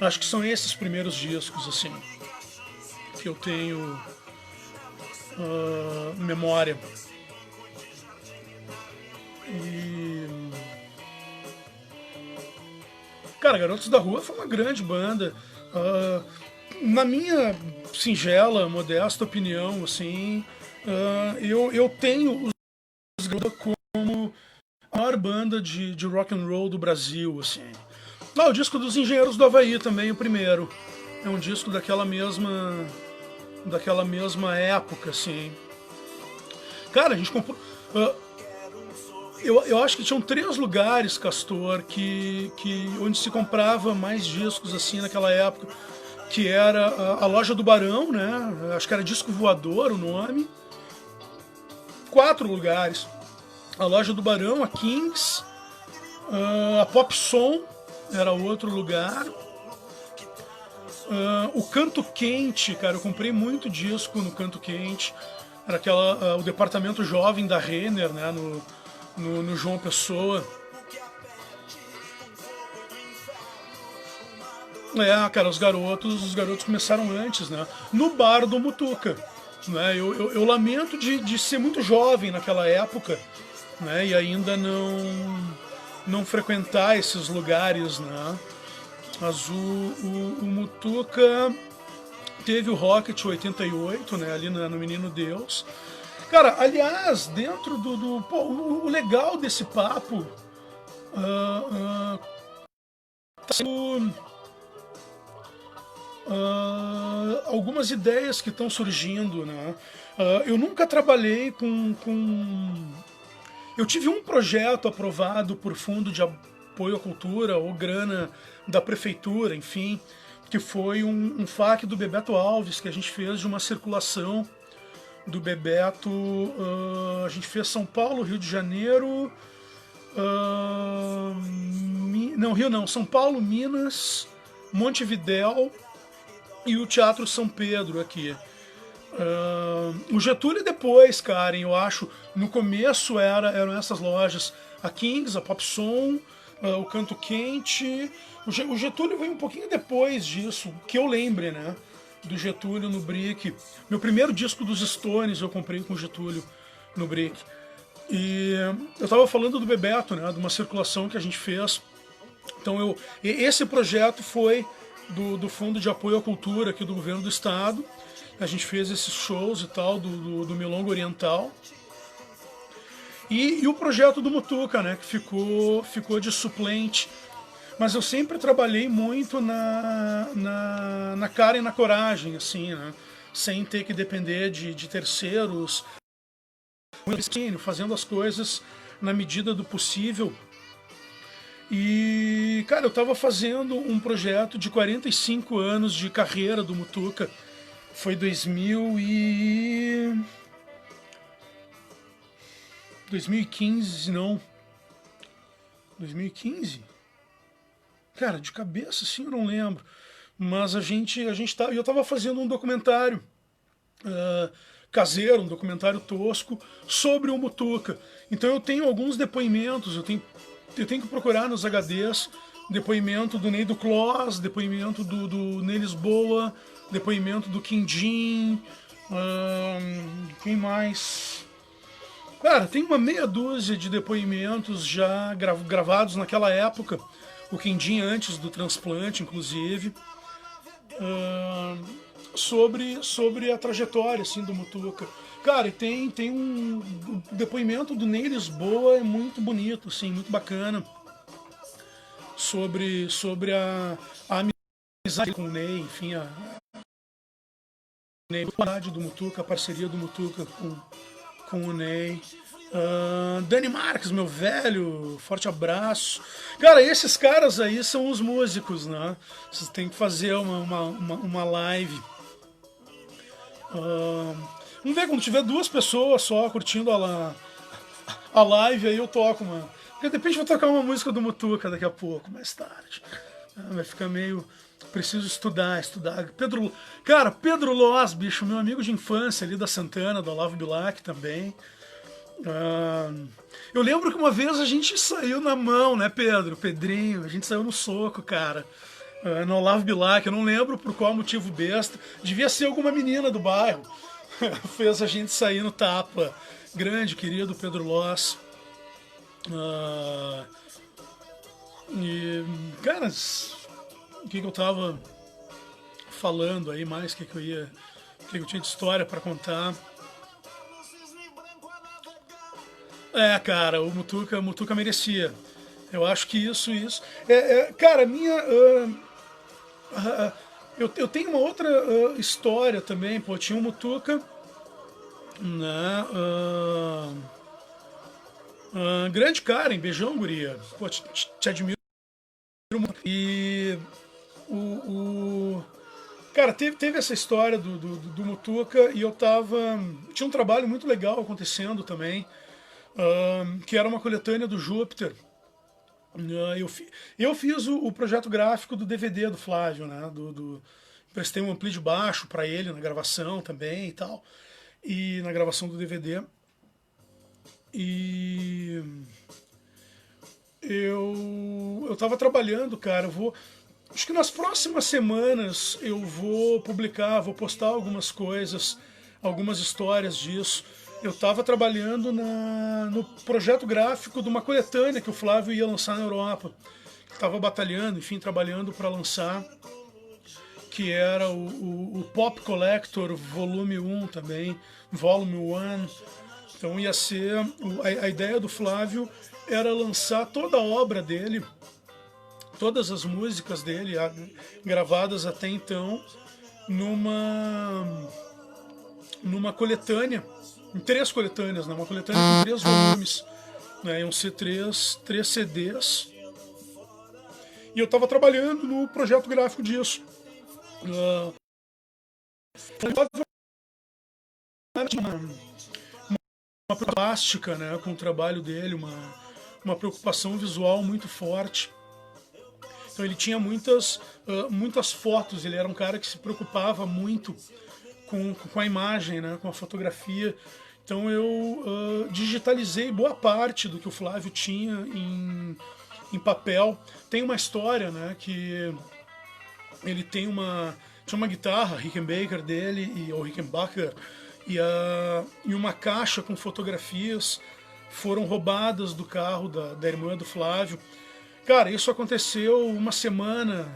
Speaker 1: Acho que são esses primeiros discos, assim, que eu tenho memória. E cara, Garotos da Rua foi uma grande banda. Na minha singela, modesta opinião, assim, eu tenho os Garotos como a maior banda de rock and roll do Brasil, assim. O disco dos Engenheiros do Havaí também, o primeiro. É um disco daquela mesma época, assim. Cara, a gente comprou. Eu acho que tinham 3 lugares, Castor, onde se comprava mais discos assim naquela época, que era a loja do Barão, né? Acho que era Disco Voador o nome. 4 lugares. A loja do Barão, a Kings, a Pop Som era outro lugar. O Canto Quente, cara, eu comprei muito disco no Canto Quente. Era o departamento jovem da Renner, né? No João Pessoa. Cara, os garotos começaram antes, né? No bar do Mutuca. Né? Eu lamento de ser muito jovem naquela época, né? E ainda não frequentar esses lugares, né? Mas o Mutuca teve o Rocket 88, né? Ali no Menino Deus. Cara, aliás, dentro pô, o legal desse papo tá sendo algumas ideias que estão surgindo, né? Eu nunca trabalhei eu tive um projeto aprovado por fundo de apoio à cultura ou grana da prefeitura, enfim, que foi um FAQ do Bebeto Alves, que a gente fez de uma circulação do Bebeto. A gente fez São Paulo, Rio de Janeiro. Não, Rio não, São Paulo, Minas, Montevidéu e o Teatro São Pedro aqui. O Getúlio depois, Karen, eu acho, no começo eram essas lojas, a Kings, a Popsom, o Canto Quente. O Getúlio veio um pouquinho depois disso, que eu lembre, né? Do Getúlio no Brick. Meu primeiro disco dos Stones eu comprei com o Getúlio no Brick. E eu tava falando do Bebeto, né? De uma circulação que a gente fez. Então esse projeto foi do Fundo de Apoio à Cultura aqui do Governo do Estado. A gente fez esses shows e tal do Milonga Oriental. E o projeto do Mutuca, né? Que ficou de suplente. Mas eu sempre trabalhei muito na cara e na coragem, assim, né? Sem ter que depender de terceiros, fazendo as coisas na medida do possível. E, cara, eu tava fazendo um projeto de 45 anos de carreira do Mutuca. Foi 2015, não. 2015? Cara, de cabeça, assim, eu não lembro. Mas eu tava fazendo um documentário caseiro, um documentário tosco sobre o Mutuca. Então eu tenho alguns depoimentos, eu tenho que procurar nos HDs depoimento do Ney do Clos, depoimento do Ney Lisboa, depoimento do Quindim, quem mais? Cara, tem uma meia dúzia de depoimentos já gravados naquela época, o Quindim antes do transplante, inclusive, sobre a trajetória assim, do Mutuca. Cara, e tem o depoimento do Ney Lisboa, é muito bonito, assim, muito bacana, sobre a amizade com o Ney, enfim, a amizade do Mutuca, a parceria do Mutuca com o Ney. Dani Marques, meu velho, forte abraço. Cara, esses caras aí são os músicos, né? Vocês têm que fazer uma live. Vamos ver, quando tiver duas pessoas só curtindo a live, aí eu toco uma. Porque de repente eu vou tocar uma música do Mutuca daqui a pouco, mais tarde. Vai ficar meio. Preciso estudar. Cara, Pedro Loz, bicho, meu amigo de infância ali da Santana, do Olavo Bilac também. Eu lembro que uma vez a gente saiu na mão, né, Pedrinho, a gente saiu no soco, cara, no Olavo Bilac, eu não lembro por qual motivo besta, devia ser alguma menina do bairro, fez a gente sair no tapa. Grande, querido Pedro Loss. E, cara, o que eu tava falando aí mais, o que eu tinha de história para contar. Cara, o Mutuca merecia. Eu acho que isso. Cara, eu tenho uma outra história também, pô. Tinha um Mutuca, né? Grande cara, em beijão, guria. Pô, te admiro muito. E cara, teve essa história do Mutuca e eu tava. Tinha um trabalho muito legal acontecendo também. Que era uma coletânea do Júpiter. Eu fiz o projeto gráfico do DVD do Flávio, né? Prestei um ampli de baixo para ele na gravação também e tal. E na gravação do DVD. E eu tava trabalhando, cara. Acho que nas próximas semanas eu vou publicar, vou postar algumas coisas, algumas histórias disso. Eu estava trabalhando no projeto gráfico de uma coletânea que o Flávio ia lançar na Europa. Estava batalhando, enfim, trabalhando para lançar, que era o Pop Collector Volume 1 também, Volume 1. Então ia ser, a ideia do Flávio era lançar toda a obra dele, todas as músicas dele, gravadas até então, numa coletânea, em 3 coletâneas, né? Uma coletânea com 3 volumes, né? Iam ser 3 CDs. E eu estava trabalhando no projeto gráfico disso. Uma plástica, né, com o trabalho dele, uma preocupação visual muito forte. Então ele tinha muitas fotos, ele era um cara que se preocupava muito com a imagem, né, com a fotografia. Então eu digitalizei boa parte do que o Flávio tinha em papel. Tem uma história, né, que ele tinha uma guitarra Rickenbacker dele, ou Rickenbacker, e uma caixa com fotografias foram roubadas do carro da irmã do Flávio. Cara, isso aconteceu uma semana,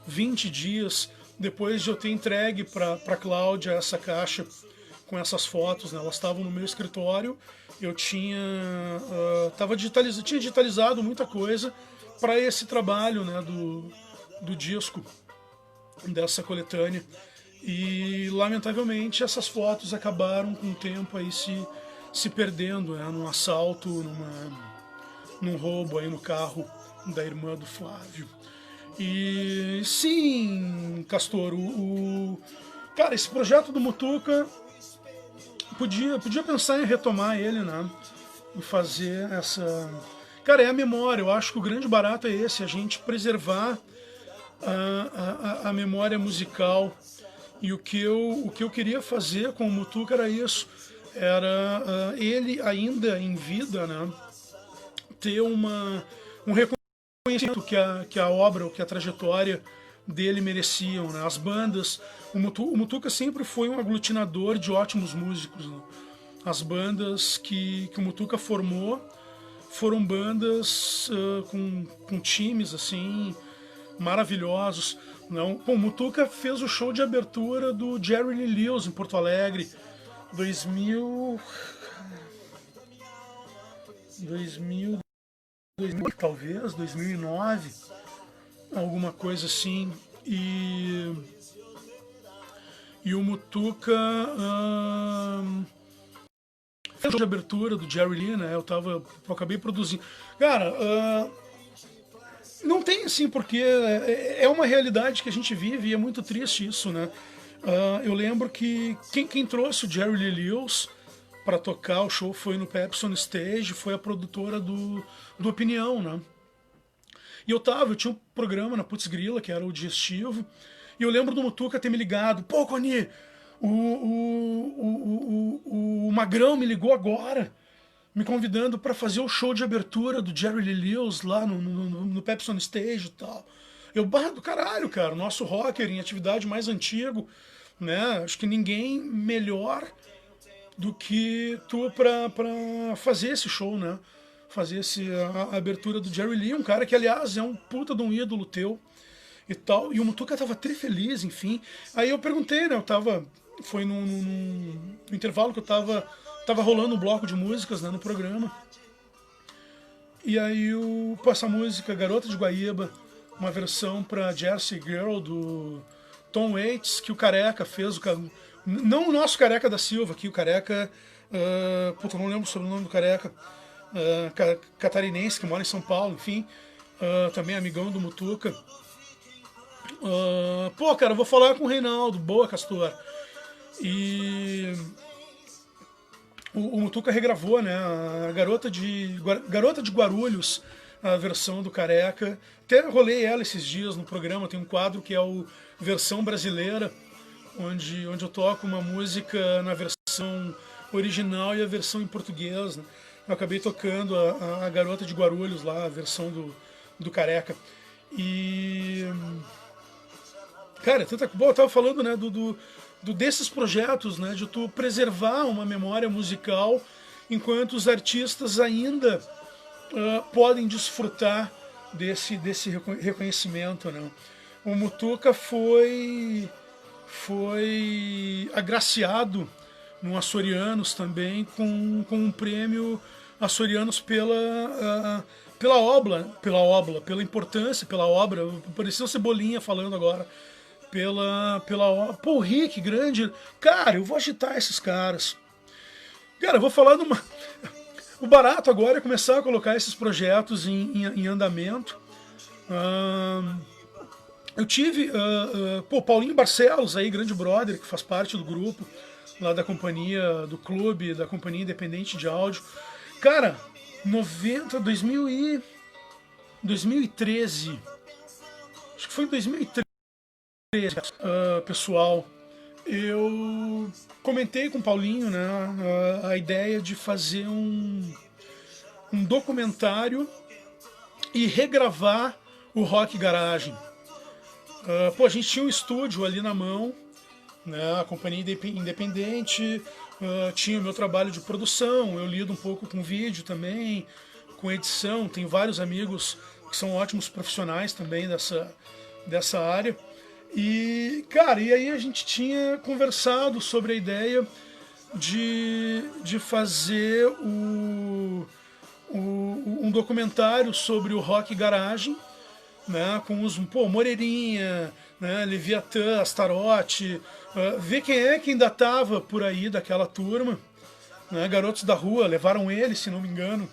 Speaker 1: 20 dias depois de eu ter entregue para Cláudia essa caixa com essas fotos, né? Elas estavam no meu escritório, eu tinha digitalizado muita coisa para esse trabalho, né, do disco, dessa coletânea. E lamentavelmente essas fotos acabaram com o tempo aí se perdendo, né, num assalto, num roubo aí no carro da irmã do Flávio. E sim, Castor, cara, esse projeto do Mutuca podia pensar em retomar ele, né? E fazer essa... Cara, é a memória. Eu acho que o grande barato é esse, a gente preservar a memória musical. E o que eu queria fazer com o Mutuca era isso. Era ele ainda em vida, né? Ter um reconhecimento que a obra, que a trajetória dele mereciam, né? As bandas, o Mutuca sempre foi um aglutinador de ótimos músicos, né? As bandas que o Mutuca formou foram bandas com times assim maravilhosos. Não, o Mutuca fez o show de abertura do Jerry Lee Lewis em Porto Alegre, 2000 talvez, 2009, alguma coisa assim. E o Mutuca fez o show de abertura do Jerry Lee, né? Eu acabei produzindo. Cara, não tem assim, porque é uma realidade que a gente vive e é muito triste isso, né? Eu lembro que quem trouxe o Jerry Lee Lewis para tocar o show foi no Pepsi on Stage, foi a produtora do Opinião, né? E eu tinha um programa na Putz Grila, que era o digestivo, e eu lembro do Mutuca ter me ligado: pô, Coni, o Magrão me ligou agora, me convidando para fazer o show de abertura do Jerry Lee Lewis lá no Pepsi on Stage e tal. Eu, do caralho, cara, o nosso rocker em atividade mais antigo, né? Acho que ninguém melhor do que tu pra fazer esse show, né? Fazer a abertura do Jerry Lee, um cara que, aliás, é um puta de um ídolo teu e tal. E o Mutuca tava trifeliz, enfim. Aí eu perguntei, né? Foi no intervalo que eu tava rolando um bloco de músicas, né, no programa. E aí essa música, Garota de Guaíba, uma versão pra Jersey Girl do Tom Waits, que o Careca fez, não o nosso Careca da Silva, aqui o Careca, puta, não lembro sobre o nome do Careca, catarinense, que mora em São Paulo, enfim, também amigão do Mutuca. Pô, cara, eu vou falar com o Reinaldo, boa, Castor. E o Mutuca regravou, né, a Garota de Guarulhos, a versão do Careca. Até rolei ela esses dias no programa, tem um quadro que é o Versão Brasileira, onde eu toco uma música na versão original e a versão em português, né? Eu acabei tocando a Garota de Guarulhos lá, a versão do Careca. E Cara, tanta. Bom, eu tava falando, né, desses projetos, né, de tu preservar uma memória musical enquanto os artistas ainda podem desfrutar desse reconhecimento, né? O Mutuca foi agraciado no Açorianos também com um prêmio Açorianos pela importância, pela obra. Parecia o Cebolinha falando agora. Pela obra. Pô, o Rick, grande. Cara, eu vou agitar esses caras. Cara, eu vou falar numa. O barato agora é começar a colocar esses projetos em andamento. Eu tive Paulinho Barcelos, aí, grande brother, que faz parte do grupo, lá da companhia, do clube, da Companhia Independente de Áudio. Cara, 2013, acho que foi em 2013, pessoal, eu comentei com o Paulinho, né, a ideia de fazer um documentário e regravar o Rock Garagem. A gente tinha um estúdio ali na mão, né, a Companhia Independente, tinha o meu trabalho de produção, eu lido um pouco com vídeo também, com edição, tenho vários amigos que são ótimos profissionais também dessa área. E, cara, e aí a gente tinha conversado sobre a ideia de fazer um documentário sobre o Rock Garagem, né, com os Moreirinha, né, Leviatã, Astaroth, ver quem é que ainda estava por aí daquela turma, né, Garotos da Rua, levaram ele, se não me engano,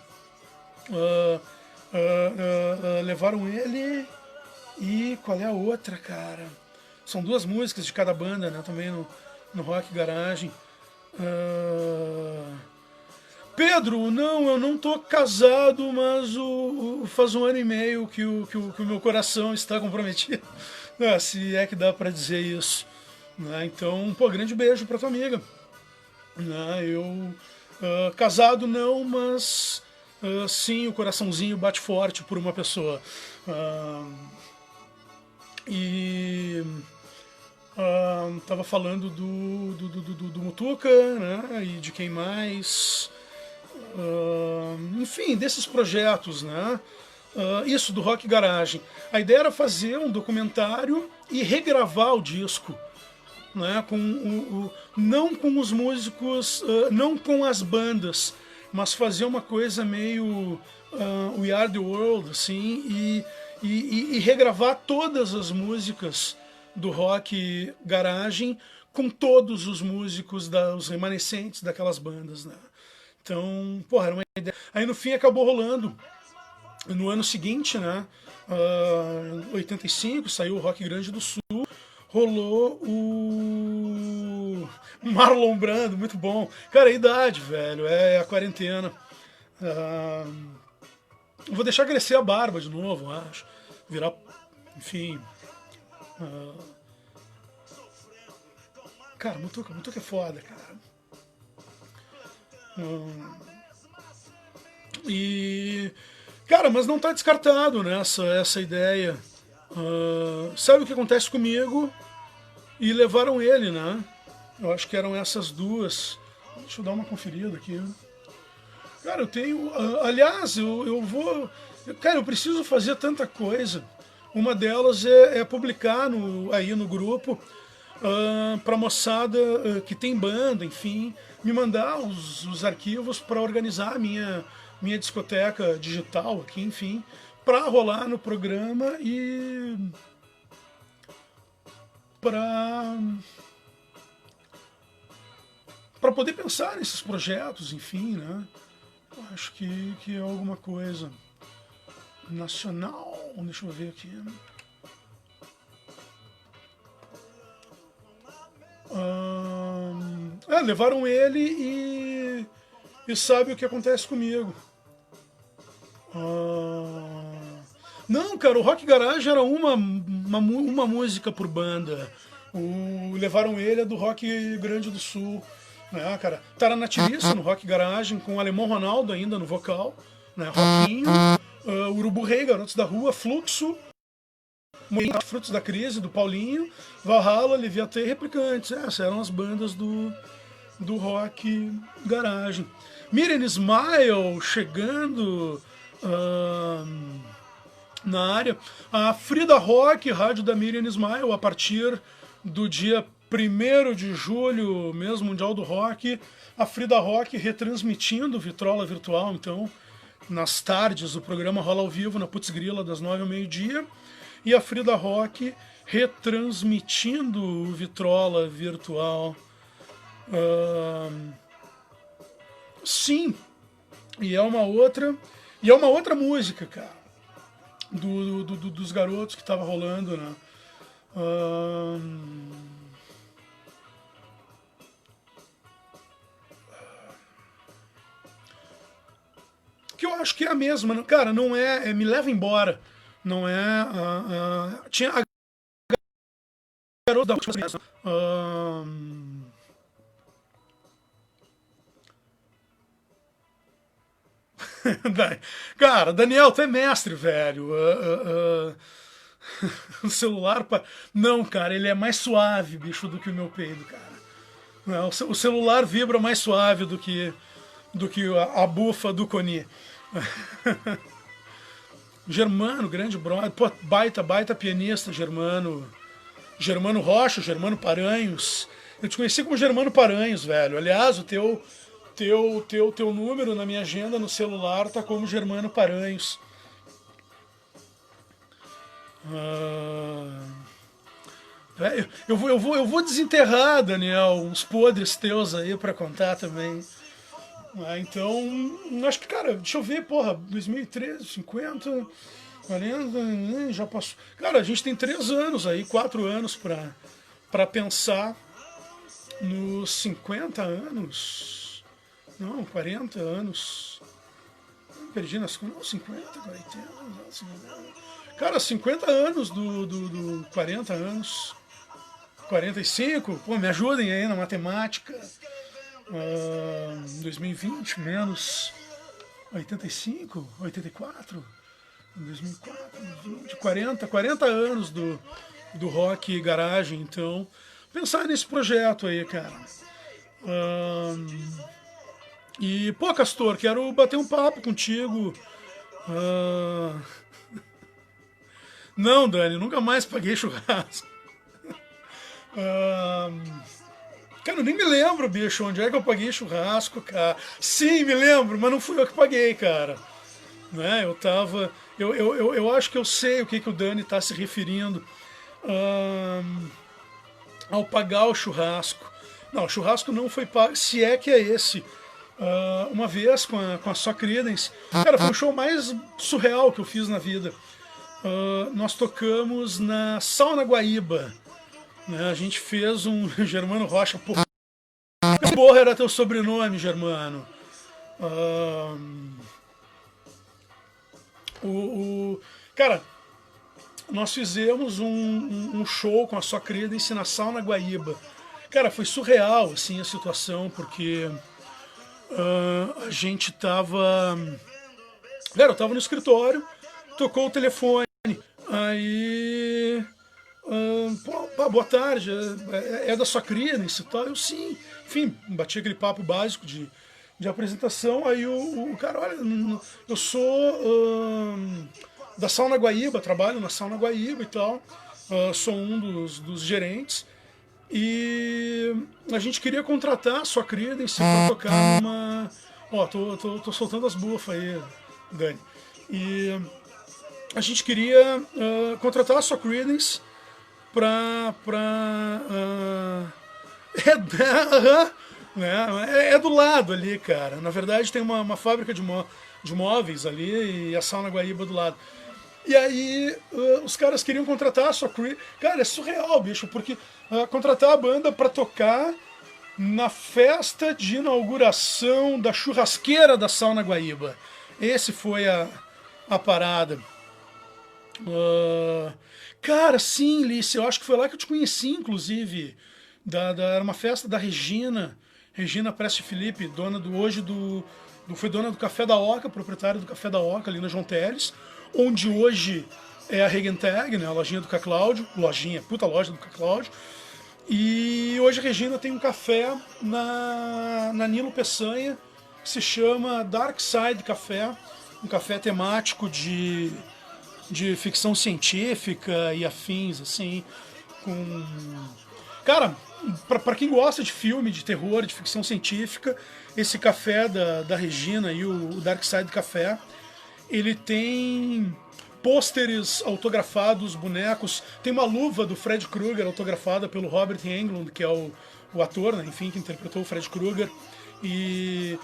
Speaker 1: levaram ele e qual é a outra, cara? São duas músicas de cada banda, né, também no Rock Garagem. Pedro, não, eu não tô casado, mas faz 1 ano e meio que o meu coração está comprometido. Se é que dá pra dizer isso. Né? Então, grande beijo pra tua amiga. Né? Eu, casado não, mas sim, o coraçãozinho bate forte por uma pessoa. Tava falando do Mutuca, né? E de quem mais... enfim, desses projetos, né? Isso do Rock Garagem. A ideia era fazer um documentário e regravar o disco, né? Não com os músicos, não com as bandas, mas fazer uma coisa meio We Are The World, assim, e regravar todas as músicas do Rock Garagem com todos os músicos, os remanescentes daquelas bandas, né? Então, era uma ideia. Aí no fim acabou rolando. No ano seguinte, né? 85, saiu o Rock Grande do Sul. Rolou o Marlon Brando, muito bom. Cara, a idade, velho, é a quarentena. Vou deixar crescer a barba de novo, acho. Virar, enfim. Cara, Mutuca é foda, cara. Cara, mas não tá descartado, né, essa ideia. Sabe o que acontece comigo? E levaram ele, né? Eu acho que eram essas duas. Deixa eu dar uma conferida aqui. Cara, eu tenho... aliás, eu vou... Cara, eu preciso fazer tanta coisa. Uma delas é publicar aí no grupo pra moçada que tem banda, enfim, me mandar os arquivos para organizar a minha discoteca digital aqui, enfim, para rolar no programa e para poder pensar nesses projetos, enfim, né? Eu acho que é alguma coisa nacional. Deixa eu ver aqui. Levaram ele e sabe o que acontece comigo. Não, cara, o Rock Garage era uma música por banda. Levaram ele é do Rock Grande do Sul. Né, cara? Taranatilismo no Rock Garage, com o Alemão Ronaldo ainda no vocal. Né, Rockinho, Urubu Rei, Garotos da Rua, Fluxo. Frutos da Crise, do Paulinho, Valhalla, Leviatã e Replicantes. Essas eram as bandas do rock garagem. Miriam Smile chegando na área. A Frida Rock, rádio da Miriam Smile, a partir do dia 1º de julho, mês mundial do rock, a Frida Rock retransmitindo Vitrola Virtual, então, nas tardes, o programa rola ao vivo na Putz Grila, das 9 ao meio-dia, e a Frida Rock retransmitindo o Vitrola Virtual. Sim, e é uma outra música, cara, dos garotos que tava rolando, né? Que eu acho que é a mesma, cara, não é Me Leva Embora, não é tinha a garota da cara, Daniel, tu é mestre, velho. O celular. Não, cara, ele é mais suave, bicho, do que o meu peido, cara. Não, o celular vibra mais suave do que a bufa do Coni. Germano, grande brother. Pô, baita pianista, Germano. Germano Rocha, Germano Paranhos. Eu te conheci como Germano Paranhos, velho. Aliás, o teu número na minha agenda no celular tá como Germano Paranhos. Eu vou desenterrar, Daniel, uns podres teus aí pra contar também. Então, acho que, cara, deixa eu ver, porra, 2013, 50, 40, já passou. Cara, a gente tem 3 anos aí, 4 anos pra pensar nos 50 anos. Não, 40 anos. Perdi nas contas. Não, 50, 40. Cara, 50 anos do 40 anos. 45. Pô, me ajudem aí na matemática. 2020 menos 85, 84. 2004, 20, 40 anos do rock garagem. Então, pensar nesse projeto aí, cara. E, pô, Castor, quero bater um papo contigo. Não, Dani, nunca mais paguei churrasco. Cara, eu nem me lembro, bicho, onde é que eu paguei churrasco, cara. Sim, me lembro, mas não fui eu que paguei, cara. Né? Eu tava... Eu acho que eu sei o que o Dani tá se referindo ao pagar o churrasco. Não, o churrasco não foi pago, se é que é esse. Uma vez com a Só Credence. Cara, foi o show mais surreal que eu fiz na vida. Nós tocamos na Sauna Guaíba. Né? A gente fez um Germano Rocha. Que porra era teu sobrenome, Germano? Cara, nós fizemos um show com a Só Credence na Sauna Guaíba. Cara, foi surreal assim, a situação, porque a gente tava... Cara, eu tava no escritório, tocou o telefone, aí... boa tarde, é da Sua Credence e tal? Eu, sim. Enfim, bati aquele papo básico de apresentação, aí o cara, olha, eu sou da Sauna Guaíba, trabalho na Sauna Guaíba e tal, sou um dos gerentes, e a gente queria contratar a Sua Credence pra tocar numa... Ó, tô soltando as bufas aí, Dani. E a gente queria contratar a Sua Credence é do lado ali, cara. Na verdade tem uma fábrica de móveis ali e a Sauna Guaíba do lado. E aí os caras queriam contratar a Sua Credence. Cara, é surreal, bicho, porque contratar a banda pra tocar na festa de inauguração da churrasqueira da Sauna Guaíba. Esse foi a parada. Cara, sim, Lícia, eu acho que foi lá que eu te conheci, inclusive. Era uma festa da Regina Preste Felipe, dona foi dona do Café da Oca, proprietária do Café da Oca ali na João Teles, onde hoje é a Regentag, né, a lojinha do Cacláudio, puta loja do Cacláudio. E hoje a Regina tem um café na Nilo Peçanha, que se chama Dark Side Café, um café temático de ficção científica e afins, assim, com... Cara, pra quem gosta de filme, de terror, de ficção científica, esse café da Regina e o Dark Side Café, ele tem pôsteres autografados, bonecos, tem uma luva do Fred Krueger autografada pelo Robert Englund, que é o ator, né, enfim, que interpretou o Fred Krueger, e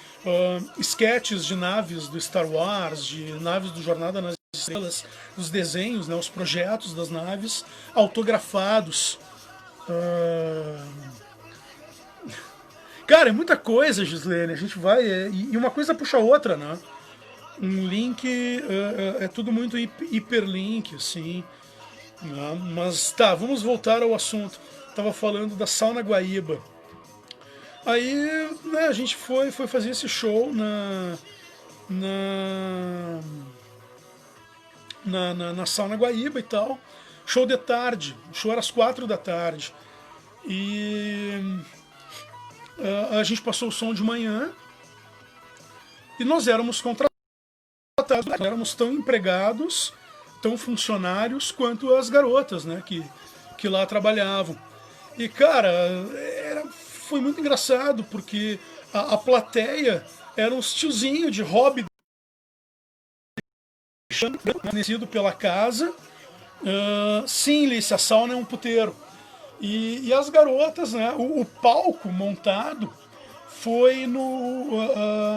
Speaker 1: sketches de naves do Star Wars, de naves do Jornada nas Estrelas, os desenhos, né, os projetos das naves autografados. Cara, é muita coisa, Gislene. A gente vai. E uma coisa puxa a outra, né? Um link. É tudo muito hiperlink, assim. Né? Mas tá, vamos voltar ao assunto. Tava falando da Sauna Guaíba. Aí, né, a gente foi fazer esse show na Sauna Guaíba e tal. Show de tarde. O show era às 4 da tarde. E a gente passou o som de manhã e nós éramos contratados, éramos tão empregados, tão funcionários quanto as garotas, né, que lá trabalhavam. E cara, foi muito engraçado porque a plateia era uns tiozinhos de hobby, conhecido pela casa. Sim, Lícia, a sauna é um puteiro. E as garotas, né? O palco montado foi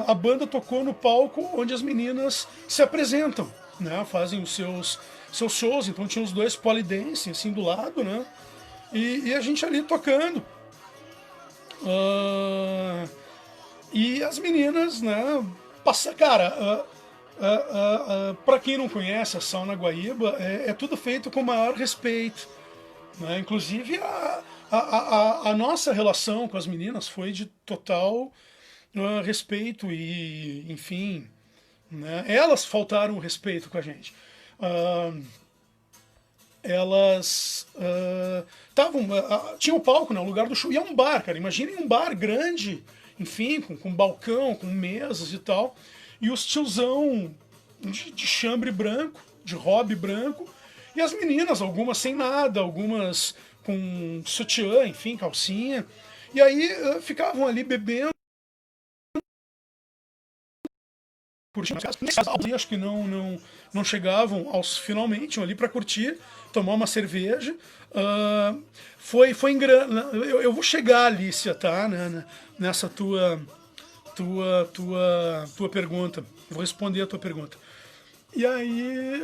Speaker 1: a banda tocou no palco onde as meninas se apresentam, né? Fazem os seus shows. Então tinha os dois polidense assim do lado, né? E a gente ali tocando. E as meninas, né? Cara, para quem não conhece a Sauna Guaíba, é tudo feito com o maior respeito. Né? Inclusive a nossa relação com as meninas foi de total respeito e, enfim, né? Elas faltaram respeito com a gente. Elas estavam... tinha o palco, né? O lugar do show. E é um bar, cara. Imaginem um bar grande, enfim, com balcão, com mesas e tal. E os tiozão de chambre branco, de hobby branco, e as meninas, algumas sem nada, algumas com sutiã, enfim, calcinha. E aí ficavam ali bebendo. Acho que não chegavam aos finalmente, iam ali para curtir, tomar uma cerveja. Foi em grana. Eu vou chegar, Alicia, tá? Nessa tua pergunta. Vou responder a tua pergunta. E aí,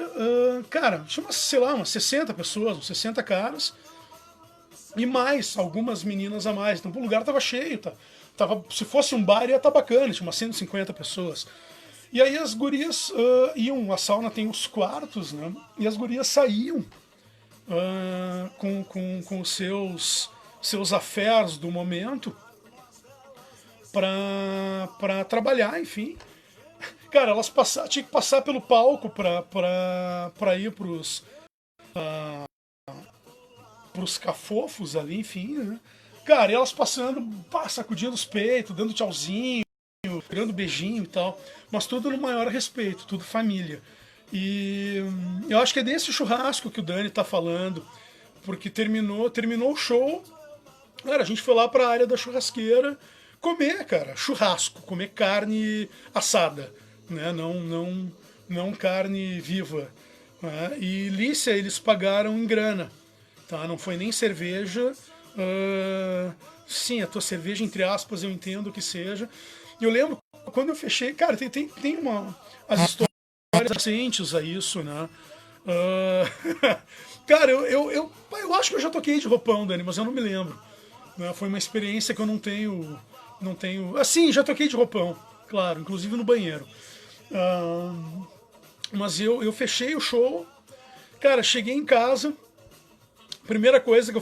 Speaker 1: cara, tinha sei lá, umas 60 pessoas, uns 60 caras, e mais, algumas meninas a mais. Então o lugar tava cheio, se fosse um bar ia estar bacana, tinha umas 150 pessoas. E aí as gurias iam, a sauna tem os quartos, né? E as gurias saíam com os seus affairs do momento pra trabalhar, enfim. Cara, elas tinham que passar pelo palco pra ir pros cafofos ali, enfim, né? Cara, e elas passando, sacudindo os peitos, dando tchauzinho, dando beijinho e tal. Mas tudo no maior respeito, tudo família. E eu acho que é desse churrasco que o Dani tá falando, porque terminou o show, cara, a gente foi lá pra área da churrasqueira comer, cara, churrasco, comer carne assada. Né? Não carne viva. Né? E Lícia eles pagaram em grana. Tá? Não foi nem cerveja. Sim, a tua cerveja, entre aspas, eu entendo que seja. E eu lembro quando eu fechei. Cara, tem as histórias recentes a isso, né? Cara, eu acho que eu já toquei de roupão, Dani, mas eu não me lembro. Né? Foi uma experiência que eu não tenho. Assim, já toquei de roupão, claro, inclusive no banheiro. Mas eu fechei o show. Cara, cheguei em casa. Primeira coisa que eu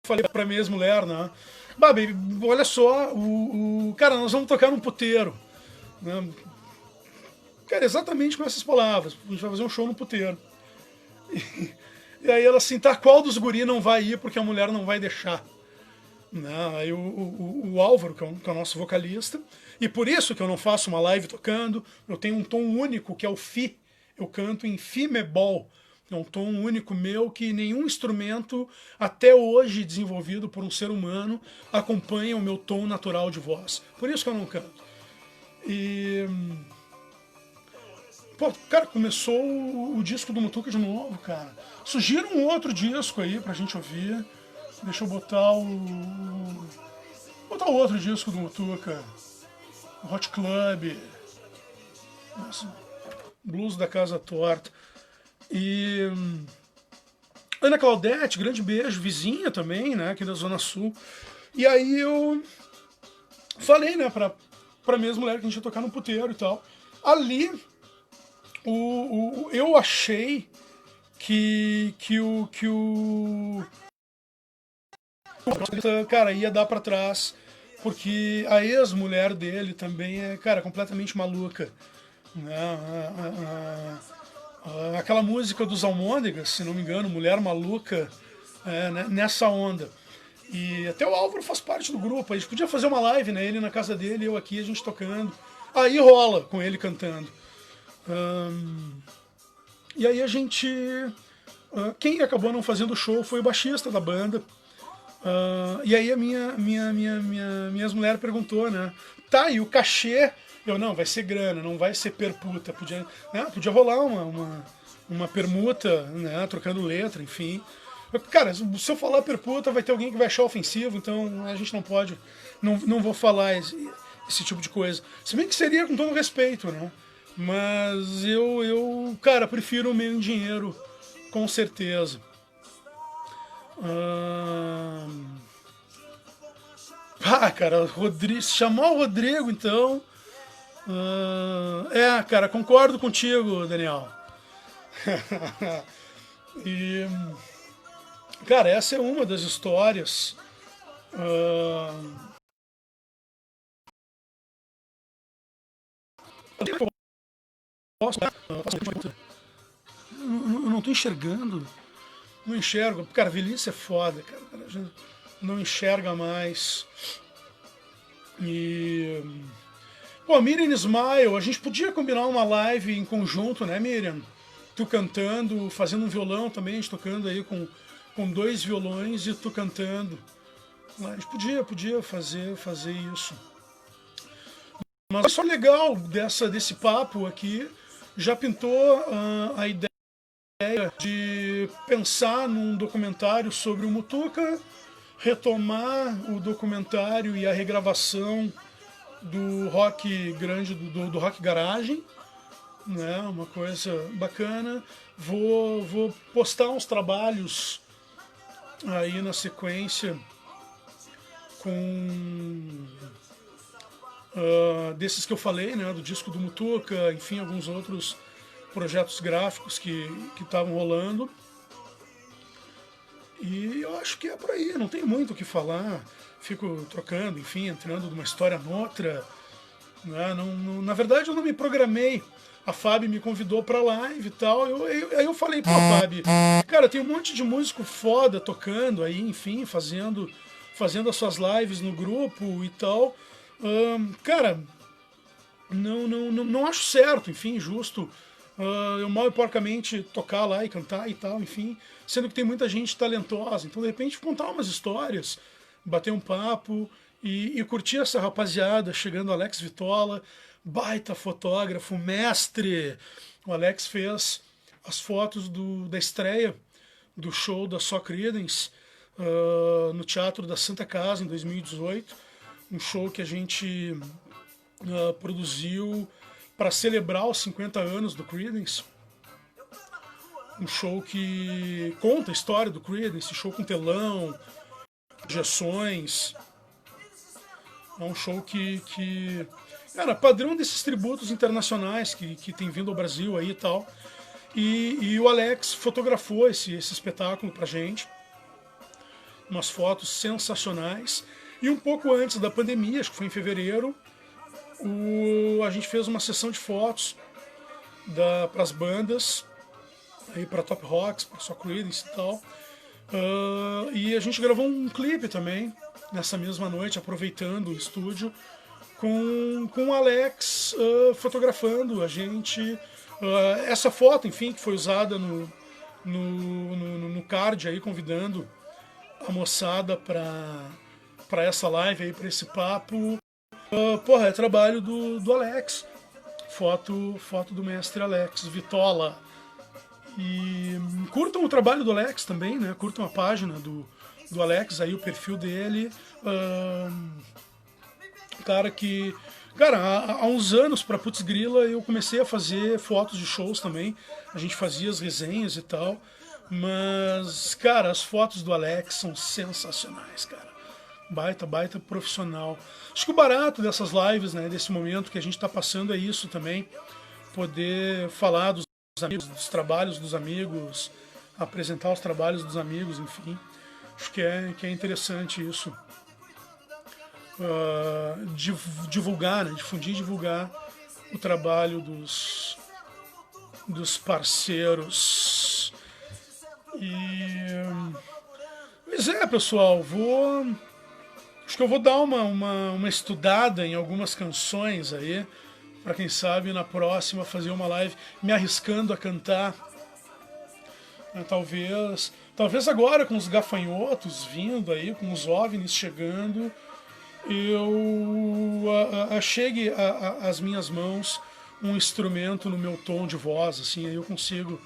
Speaker 1: falei pra minha ex-mulher, né? Baby, olha só, cara, nós vamos tocar num puteiro. Né? Cara, exatamente com essas palavras. A gente vai fazer um show no puteiro. E aí ela assim, tá, qual dos guri não vai ir porque a mulher não vai deixar? Né? Aí o Álvaro, que é o nosso vocalista, e por isso que eu não faço uma live tocando, eu tenho um tom único que é o Fi, eu canto em Fi bemol, é um tom único meu que nenhum instrumento, até hoje desenvolvido por um ser humano, acompanha o meu tom natural de voz. Por isso que eu não canto. E. Pô, cara, começou o disco do Mutuca de novo, cara. Sugira um outro disco aí pra gente ouvir. Deixa eu botar o. Botar o outro disco do Mutuca. Hot Club. Nossa, Blues da Casa Torta. E. Ana Claudete, grande beijo, vizinha também, né, aqui da Zona Sul. E aí eu falei, né, pra mesma mulher que a gente ia tocar no puteiro e tal. Ali, eu achei que o cara ia dar pra trás, porque a ex-mulher dele também é, cara, completamente maluca. Né? Aquela música dos Almôndegas, se não me engano, Mulher Maluca, né, nessa onda. E até o Álvaro faz parte do grupo. A gente podia fazer uma live, né? Ele na casa dele, eu aqui, a gente tocando. Aí rola com ele cantando. E aí a gente. Quem acabou não fazendo o show foi o baixista da banda. E aí a minha mulher perguntou, né? Tá, e o cachê? Eu, não, vai ser grana, não vai ser permuta. Podia rolar uma permuta, né? Trocando letra, enfim. Cara, se eu falar permuta, vai ter alguém que vai achar ofensivo, então a gente não pode. Não vou falar esse tipo de coisa. Se bem que seria com todo respeito, né? Mas cara, prefiro o meio em dinheiro, com certeza. Cara, se chamar o Rodrigo, então. Cara, concordo contigo, Daniel. E. Cara, essa é uma das histórias. Eu não tô enxergando. Não enxergo. Cara, velhice é foda, cara. A gente não enxerga mais. E. Pô, Miriam Smile, a gente podia combinar uma live em conjunto, né, Miriam? Tu cantando, fazendo um violão também, a gente tocando aí com 2 violões e tu cantando. A gente podia fazer isso. Mas é só legal desse papo aqui. Já pintou a ideia de pensar num documentário sobre o Mutuca, retomar o documentário e a regravação do rock grande, do rock garagem, né? Uma coisa bacana. Vou postar uns trabalhos aí na sequência com desses que eu falei, né? Do disco do Mutuca, enfim, alguns outros projetos gráficos que estavam rolando. E eu acho que é por aí, não tem muito o que falar. Fico trocando, enfim, entrando de uma história noutra. Né? Na verdade, eu não me programei. A Fábio me convidou pra live e tal. Aí eu falei, pô, Fábio, cara, tem um monte de músico foda tocando aí, enfim, fazendo as suas lives no grupo e tal. Cara, não acho certo, enfim, justo. Eu mal e porcamente tocar lá e cantar e tal, enfim. Sendo que tem muita gente talentosa. Então, de repente, contar umas histórias, bater um papo e curtir essa rapaziada. Chegando Alex Vitola, baita fotógrafo, mestre. O Alex fez as fotos da estreia do show da Só Creedence no Teatro da Santa Casa, em 2018. Um show que a gente produziu para celebrar os 50 anos do Creedence. Um show que conta a história do Creedence, show com telão, projeções. É um show que cara, padrão desses tributos internacionais que tem vindo ao Brasil aí e tal. E o Alex fotografou esse espetáculo pra gente. Umas fotos sensacionais. E um pouco antes da pandemia, acho que foi em fevereiro, a gente fez uma sessão de fotos para as bandas aí pra Top Rocks, pra sua Creedence e tal. E a gente gravou um clipe também, nessa mesma noite, aproveitando o estúdio, com o Alex fotografando a gente. Essa foto, enfim, que foi usada no card aí, convidando a moçada para essa live aí, para esse papo. Porra, é trabalho do Alex. Foto do mestre Alex Vitola. E curtam o trabalho do Alex também, né? Curtam a página do Alex, aí o perfil dele. Cara que... Cara, há uns anos pra Putz Grila eu comecei a fazer fotos de shows também. A gente fazia as resenhas e tal. Mas, cara, as fotos do Alex são sensacionais, cara. Baita profissional. Acho que o barato dessas lives, né, desse momento que a gente tá passando é isso também. Poder falar dos amigos, dos trabalhos dos amigos, apresentar os trabalhos dos amigos, enfim. Acho que é interessante isso. Divulgar, né, difundir e divulgar o trabalho dos parceiros. Pois é, pessoal, acho que eu vou dar uma estudada em algumas canções aí, para quem sabe na próxima fazer uma live me arriscando a cantar. Talvez agora com os gafanhotos vindo aí, com os OVNIs chegando, eu chegue às minhas mãos um instrumento no meu tom de voz, assim, aí eu consigo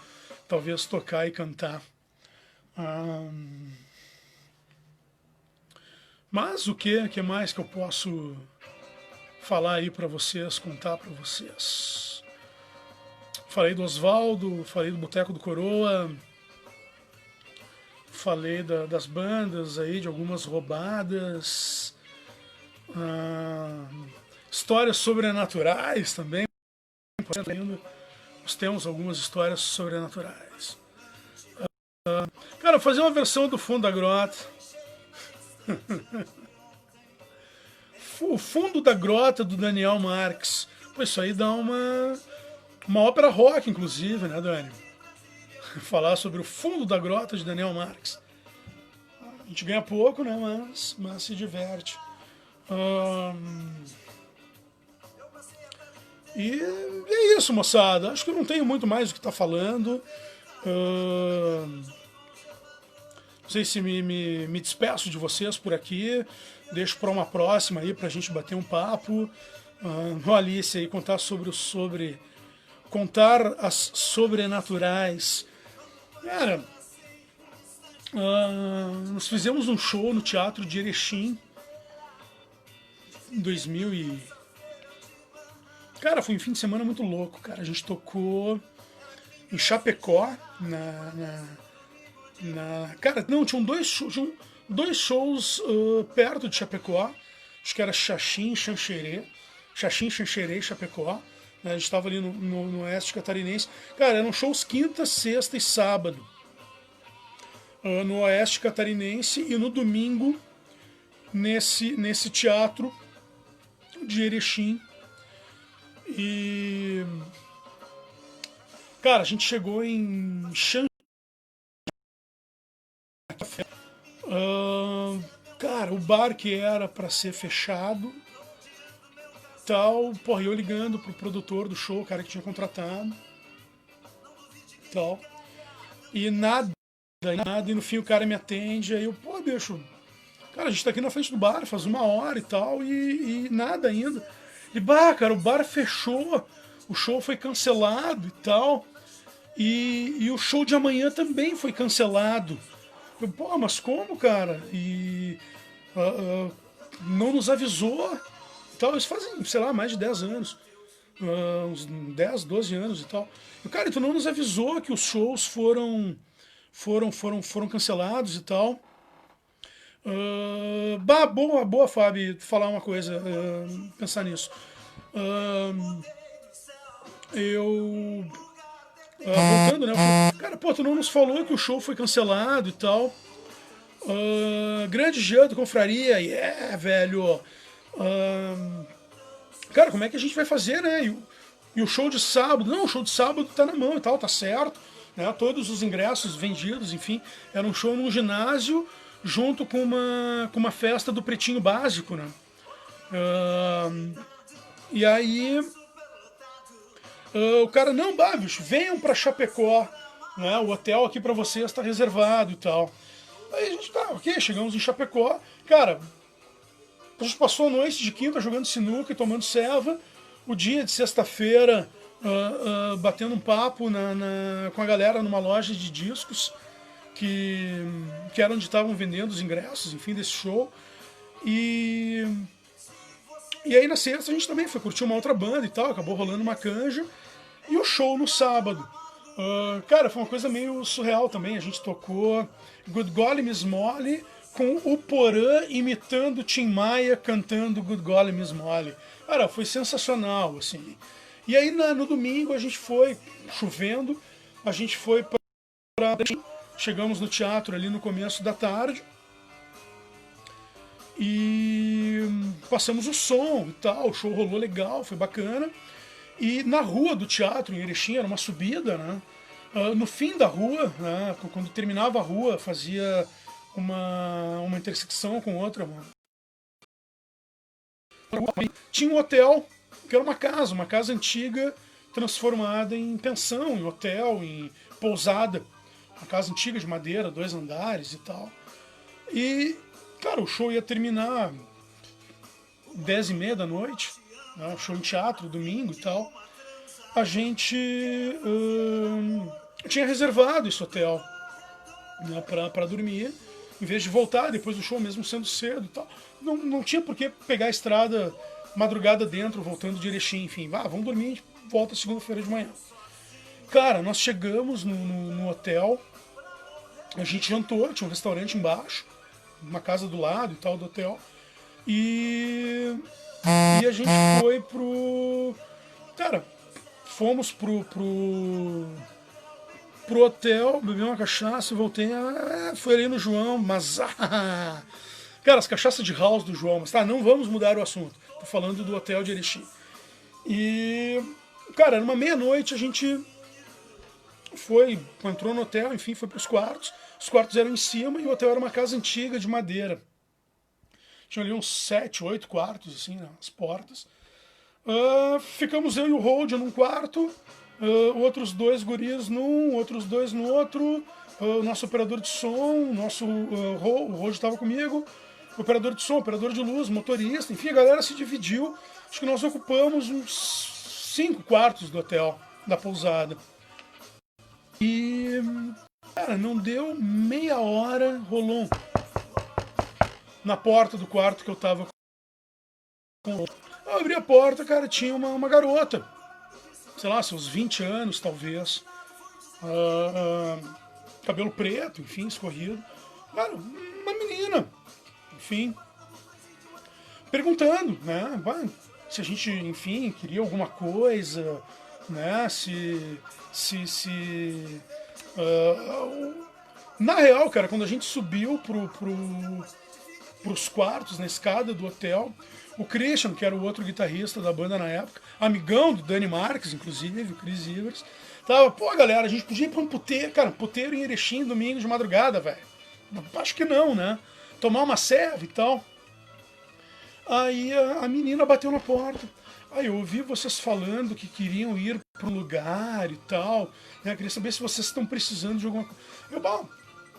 Speaker 1: talvez tocar e cantar. Mas o que mais que eu posso falar aí para vocês, contar para vocês? Falei do Oswaldo, falei do Boteco do Coroa, falei das bandas aí, de algumas roubadas, histórias sobrenaturais também. Nós temos algumas histórias sobrenaturais. Cara, fazer uma versão do Fundo da Grota. O Fundo da Grota do Daniel Marques. Pô, isso aí dá uma ópera rock, inclusive, né, Dani? Falar sobre o Fundo da Grota de Daniel Marques. A gente ganha pouco, né, mas se diverte. E é isso, moçada. Acho que eu não tenho muito mais o que tá falando. Não sei se me despeço de vocês por aqui. Deixo para uma próxima aí pra gente bater um papo. No Alice aí, contar contar as sobrenaturais. Cara, nós fizemos um show no Teatro de Erechim em 2000 e... Cara, foi um fim de semana muito louco, cara. A gente tocou em Chapecó, Cara, não, tinham dois shows perto de Chapecó. Acho que era Xaxim, Xanxerê e Chapecó. Né? A gente estava ali no Oeste Catarinense. Cara, eram shows quinta, sexta e sábado. No Oeste Catarinense e no domingo nesse teatro de Erechim. E... Cara, a gente chegou em cara, o bar que era pra ser fechado, tal, porra, eu ligando pro produtor do show, o cara que tinha contratado, tal, e nada, e no fim o cara me atende, aí eu, pô, bicho, cara, a gente tá aqui na frente do bar faz 1 hora e tal, e nada ainda. E, cara, o bar fechou, o show foi cancelado e tal, e o show de amanhã também foi cancelado. Eu, pô, mas como, cara? E não nos avisou. Tal. Isso fazem, sei lá, mais de 10 anos. Uns 10, 12 anos e tal. E, cara, tu não nos avisou que os shows foram cancelados e tal. Boa, Fábio, falar uma coisa, pensar nisso. Voltando, né? Cara, pô, tu não nos falou que o show foi cancelado e tal. Grande Jean do Confraria, velho. Cara, como é que a gente vai fazer, né? E o show de sábado? Não, o show de sábado tá na mão e tal, tá certo. né? Todos os ingressos vendidos, enfim, era um show num ginásio junto com uma festa do Pretinho Básico, né? E aí o cara, não, bicho, venham pra Chapecó, né? O hotel aqui pra vocês está reservado e tal. Aí a gente, tá, ok, chegamos em Chapecó, cara, a gente passou a noite de quinta jogando sinuca e tomando ceva, o dia de sexta-feira batendo um papo com a galera numa loja de discos, que era onde estavam vendendo os ingressos, enfim, desse show. E aí na sexta a gente também foi curtir uma outra banda e tal, acabou rolando uma canja. E o show no sábado. Cara, foi uma coisa meio surreal também. A gente tocou Good Golly Miss Molly com o Porã imitando Tim Maia cantando Good Golly Miss Molly. Cara, foi sensacional, assim. E aí no domingo a gente foi, chovendo, a gente foi pra... Chegamos no teatro ali no começo da tarde. E passamos o som e tal, o show rolou legal, foi bacana. E na rua do teatro, em Erechim, era uma subida, né? No fim da rua, né? Quando terminava a rua, fazia uma intersecção com outra. Tinha um hotel, que era uma casa antiga, transformada em pensão, em hotel, em pousada. Uma casa antiga de madeira, 2 andares e tal. E, cara, o show ia terminar 10h30 da noite, né, show em teatro, domingo e tal. A gente tinha reservado esse hotel, né, pra dormir, em vez de voltar depois do show, mesmo sendo cedo e tal. Não tinha por que pegar a estrada madrugada dentro, voltando de Erechim, enfim. Vamos dormir, a gente volta segunda-feira de manhã. Cara, nós chegamos no hotel, a gente jantou, tinha um restaurante embaixo, uma casa do lado e tal do hotel. E a gente foi pro... Cara, fomos pro hotel, bebi uma cachaça e voltei. Foi ali no João, mas... Cara, as cachaças de house do João, mas tá, não vamos mudar o assunto. Tô falando do hotel de Erechim. E, cara, numa meia-noite a gente entrou no hotel, enfim, foi pros quartos. Os quartos eram em cima e o hotel era uma casa antiga de madeira. Tinha ali uns 7, 8 quartos, assim, nas portas. Ficamos eu e o Hold num quarto, outros 2 guris num, outros 2 no outro, o nosso operador de som, o Hold estava comigo, operador de som, operador de luz, motorista, enfim, a galera se dividiu. Acho que nós ocupamos uns 5 quartos do hotel, da pousada. E, cara, não deu meia hora, rolou na porta do quarto que eu tava com. Eu abri a porta, cara, tinha uma garota, sei lá, seus 20 anos talvez, cabelo preto, enfim, escorrido. Cara, uma menina, enfim, perguntando, né, se a gente, enfim, queria alguma coisa, né, na real, cara, quando a gente subiu pros quartos, na escada do hotel, o Christian, que era o outro guitarrista da banda na época, amigão do Dani Marques, inclusive, o Chris Ivers, tava, pô, galera, a gente podia ir pra um puteiro, cara, puteiro em Erechim, domingo de madrugada, velho. Acho que não, né? Tomar uma serva e tal. Aí a menina bateu na porta. Aí eu ouvi vocês falando que queriam ir pro lugar e tal, né? Queria saber se vocês estão precisando de alguma coisa. Eu,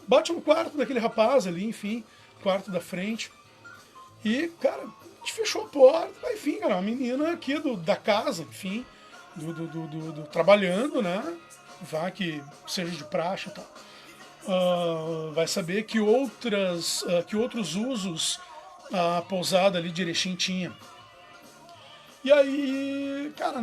Speaker 1: bate no quarto daquele rapaz ali, enfim, quarto da frente. E, cara, a gente fechou a porta, enfim, cara, uma menina aqui da casa, enfim, trabalhando, né? Vá que seja de praxe e tal. Vai saber que outros usos a pousada ali de Erechim tinha. E aí, cara,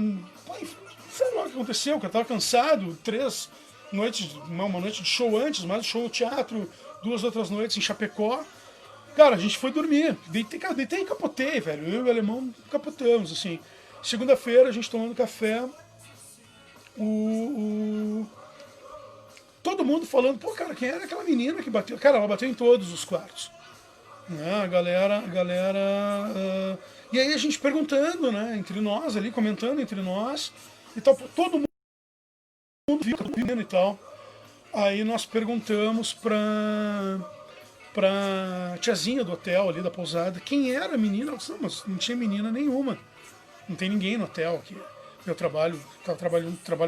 Speaker 1: sei lá o que aconteceu, cara, eu tava cansado, 3 noites, uma noite de show antes, mais um show no teatro, 2 outras noites em Chapecó. Cara, a gente foi dormir. Deitei e capotei, velho. Eu e o alemão capotamos, assim. Segunda-feira, a gente tomando café. Todo mundo falando, pô, cara, quem era aquela menina que bateu? Cara, ela bateu em todos os quartos. Né? A galera. E aí a gente perguntando, né, entre nós ali, comentando entre nós. E tal, todo mundo viu e tal. Aí nós perguntamos pra tiazinha do hotel ali, da pousada, quem era a menina. Ela disse, não, mas não tinha menina nenhuma. Não tem ninguém no hotel aqui. Eu trabalho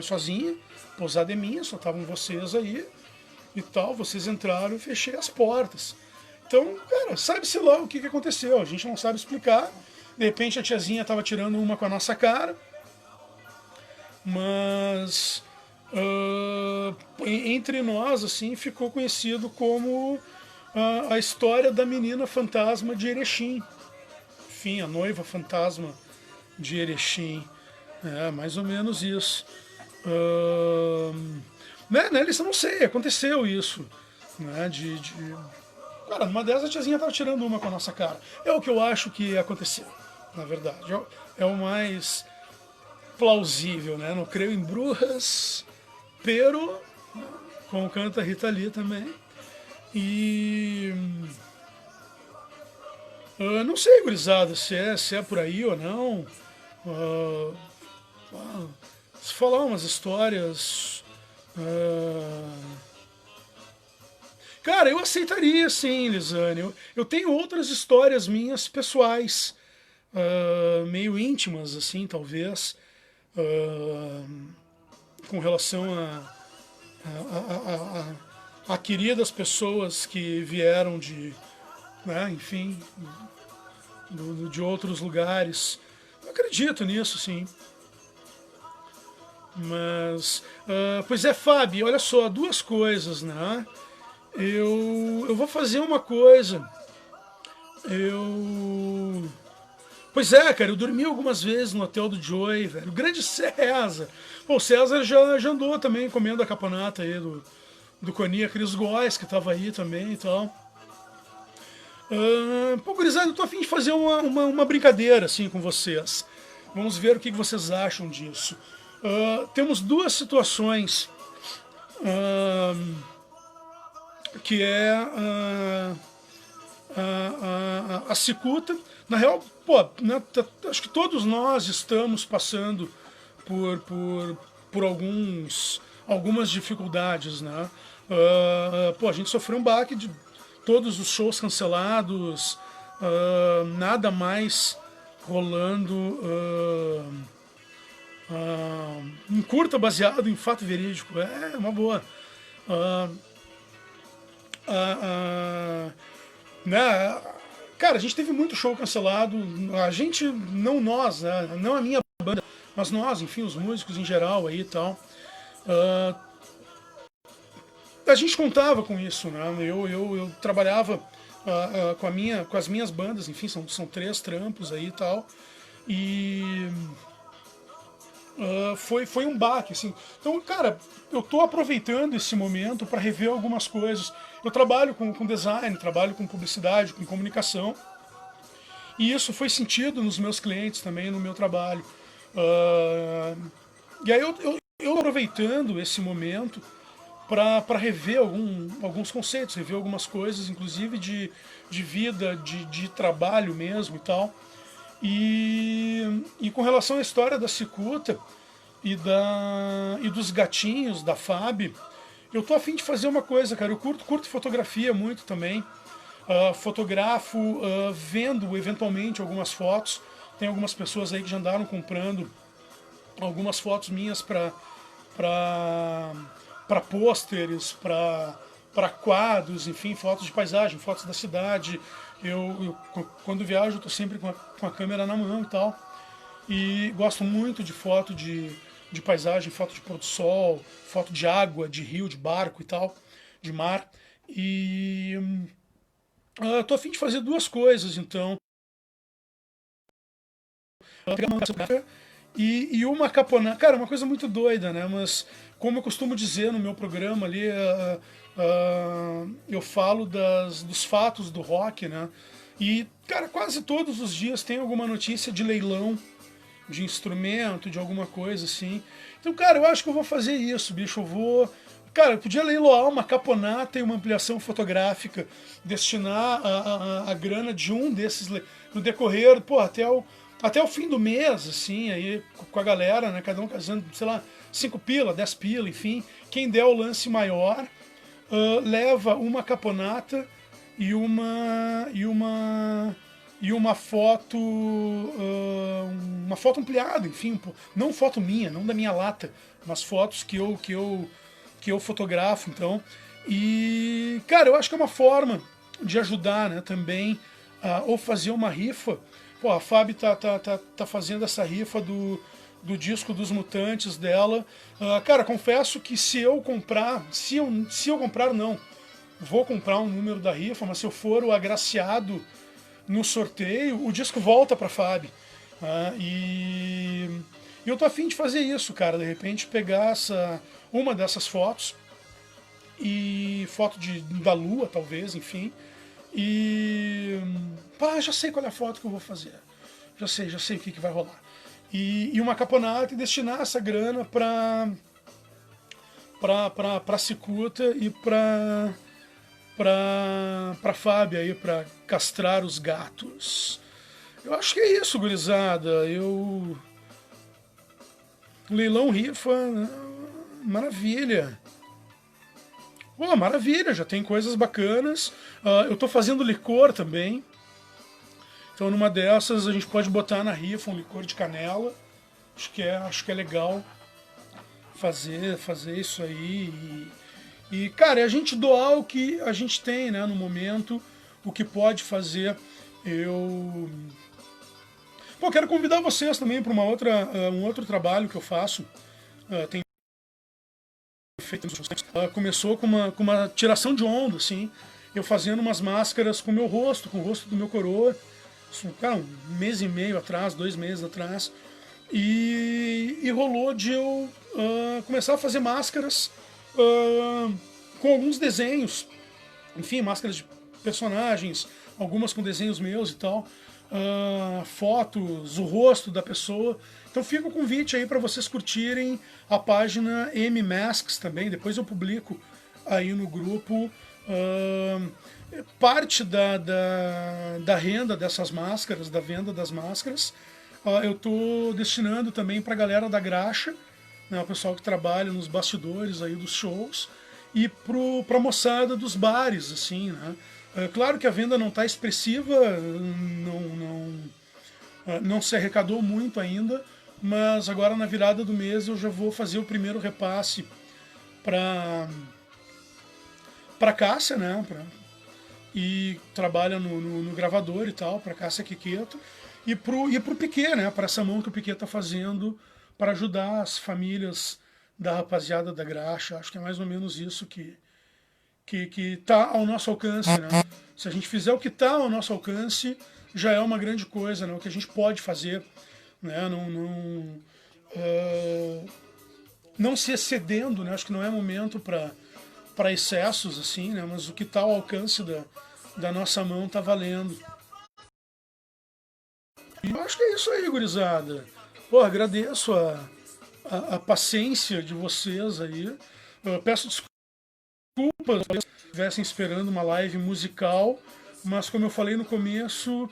Speaker 1: sozinha, a pousada é minha, só estavam vocês aí e tal, vocês entraram e fechei as portas. Então, cara, sabe-se lá o que aconteceu, a gente não sabe explicar. De repente a tiazinha estava tirando uma com a nossa cara, mas entre nós, assim, ficou conhecido como a história da menina fantasma de Erechim. Enfim, a noiva fantasma de Erechim. É, mais ou menos isso. Né, Alice, eu não sei, aconteceu isso. Né, Cara, numa dessas a tiazinha tava tirando uma com a nossa cara. É o que eu acho que aconteceu, na verdade. É o mais plausível, né? Não creio em bruxas, pero, como canta Rita Lee também. E não sei, gurizada, se é por aí ou não. Se falar umas histórias. Cara, eu aceitaria sim, Lisane. Eu tenho outras histórias minhas pessoais, meio íntimas, assim, talvez, com relação a queridas pessoas que vieram de, né, enfim, de outros lugares. Eu acredito nisso, sim. Mas, pois é, Fábio, olha só, duas coisas, né? Eu vou fazer uma coisa. Pois é, cara, eu dormi algumas vezes no hotel do Joey, velho. O grande César. Pô, o César já andou também comendo a caponata aí do Coni, aqueles góis que tava aí também e tal. Pô, gurizada, eu tô a fim de fazer uma brincadeira assim com vocês. Vamos ver o que vocês acham disso. Temos duas situações. Que é a cicuta. Na real, pô, né, acho que todos nós estamos passando por algumas dificuldades, né? Pô, a gente sofreu um baque de todos os shows cancelados, nada mais rolando, um curta baseado em fato verídico, é uma boa. Né? Cara, a gente teve muito show cancelado. A gente, não nós, né? Não a minha banda, mas nós, enfim, os músicos em geral aí e tal. A gente contava com isso, né? Eu trabalhava com as minhas bandas, enfim, são 3 trampos aí e tal. E foi um baque, assim. Então, cara, eu tô aproveitando esse momento para rever algumas coisas. Eu trabalho com design, trabalho com publicidade, com comunicação. E isso foi sentido nos meus clientes também, no meu trabalho. E aí eu aproveitando esse momento para rever alguns conceitos, rever algumas coisas, inclusive de vida, de trabalho mesmo e tal. E com relação à história da cicuta e dos gatinhos, da Fábio, eu tô a fim de fazer uma coisa, cara. Eu curto fotografia muito também. Fotografo vendo eventualmente algumas fotos. Tem algumas pessoas aí que já andaram comprando algumas fotos minhas para pôsteres, para quadros, enfim, fotos de paisagem, fotos da cidade. Eu quando viajo, eu tô sempre com a câmera na mão e tal. E gosto muito de foto de paisagem, foto de pôr do sol, foto de água, de rio, de barco e tal, de mar. E tô a fim de fazer duas coisas, então. E uma caponata. Cara, uma coisa muito doida, né? Mas, como eu costumo dizer no meu programa ali, eu falo dos fatos do rock, né? E, cara, quase todos os dias tem alguma notícia de leilão, de instrumento, de alguma coisa assim. Então, cara, eu acho que eu vou fazer isso, bicho. Eu vou. Cara, eu podia leiloar uma caponata e uma ampliação fotográfica, destinar a grana de um desses no decorrer, pô, até até o fim do mês, assim, aí com a galera, né? Cada um casando, sei lá, 5 pila, 10 pila, enfim. Quem der o lance maior leva uma caponata e uma foto ampliada, enfim, não foto minha, não da minha lata, mas fotos que eu fotografo, então. E, cara, eu acho que é uma forma de ajudar, né, também, ou fazer uma rifa. Pô, a Fábio tá fazendo essa rifa do disco dos Mutantes dela. Cara, confesso que se eu comprar, se eu comprar, não, vou comprar um número da rifa, mas se eu for o agraciado no sorteio, o disco volta pra Fábio. E eu tô afim de fazer isso, cara, de repente pegar uma dessas fotos, e foto da lua, talvez, enfim. E pá, já sei qual é a foto que eu vou fazer. Já sei o que vai rolar. E uma caponata e destinar essa grana pra cicuta e pra Fábia aí, pra castrar os gatos. Eu acho que é isso, gurizada. Leilão rifa, maravilha. Pô, maravilha, já tem coisas bacanas. Eu tô fazendo licor também. Então numa dessas a gente pode botar na rifa um licor de canela. Acho que é legal fazer isso aí. E, cara, é a gente doar o que a gente tem, né, no momento, o que pode fazer. Pô, quero convidar vocês também para um outro trabalho que eu faço. Tem feito. Começou com uma tiração de onda, assim. Eu fazendo umas máscaras com o meu rosto, com o rosto do meu coroa. Isso, cara, 1 mês e meio atrás, 2 meses atrás. E rolou de eu começar a fazer máscaras com alguns desenhos. Enfim, máscaras de personagens, algumas com desenhos meus e tal. Fotos, o rosto da pessoa. Então fica o convite aí para vocês curtirem a página M-Masks também. Depois eu publico aí no grupo. Parte da renda dessas máscaras, da venda das máscaras, eu estou destinando também para a galera da graxa, né, o pessoal que trabalha nos bastidores aí dos shows, e para a moçada dos bares, assim, né? Claro que a venda não está expressiva, não se arrecadou muito ainda, mas agora na virada do mês eu já vou fazer o primeiro repasse para Cássia, né? E trabalha no gravador e tal, para Cássia Quiqueto, e pro Piquet, né? Para essa mão que o Piquet tá fazendo para ajudar as famílias da rapaziada da graxa. Acho que é mais ou menos isso que tá ao nosso alcance, né? Se a gente fizer o que tá ao nosso alcance, já é uma grande coisa, né? O que a gente pode fazer, né? Não se excedendo, né? Acho que não é momento para excessos, assim, né? Mas o que tá ao alcance da nossa mão tá valendo. E eu acho que é isso aí, gurizada. Pô, agradeço a paciência de vocês aí. Eu peço desculpas se estivessem esperando uma live musical, mas como eu falei no começo,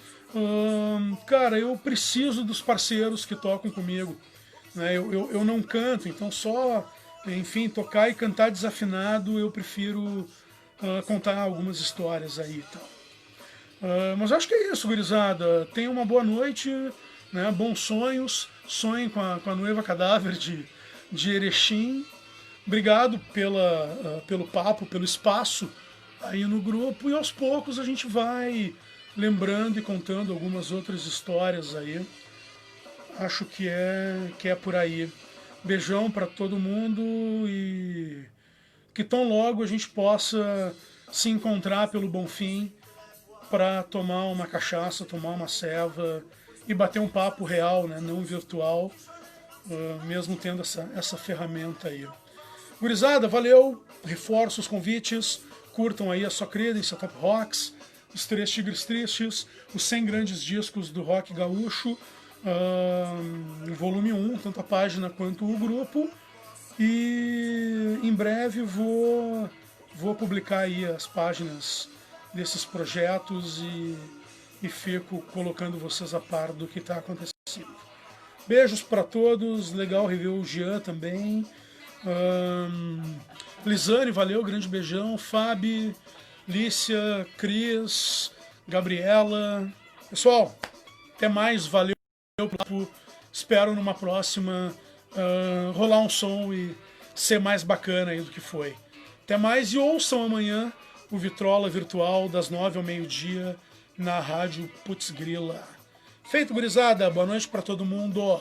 Speaker 1: cara, eu preciso dos parceiros que tocam comigo. Né? Eu não canto, então enfim, tocar e cantar desafinado, eu prefiro contar algumas histórias aí e tal. Mas acho que é isso, gurizada. Tenha uma boa noite, né? Bons sonhos. Sonhem com a noiva cadáver de Erechim. Obrigado pelo papo, pelo espaço aí no grupo. E aos poucos a gente vai lembrando e contando algumas outras histórias aí. Acho que é por aí. Beijão para todo mundo e que tão logo a gente possa se encontrar pelo Bonfim para tomar uma cachaça, tomar uma ceva e bater um papo real, né, não virtual, mesmo tendo essa ferramenta aí. Gurizada, valeu, reforço os convites, curtam aí a Só Credência Top Rocks, os 3 Tigres Tristes, os 100 grandes discos do rock gaúcho, volume 1, tanto a página quanto o grupo, e em breve vou publicar aí as páginas desses projetos e fico colocando vocês a par do que está acontecendo. Beijos para todos, legal rever o Jean também. Lisane, valeu, grande beijão. Fábio, Lícia, Cris, Gabriela. Pessoal, até mais, valeu. Espero numa próxima rolar um som e ser mais bacana aí do que foi. Até mais e ouçam amanhã o Vitrola Virtual das 9 ao meio-dia na rádio Putz Grila. Feito, gurizada. Boa noite para todo mundo.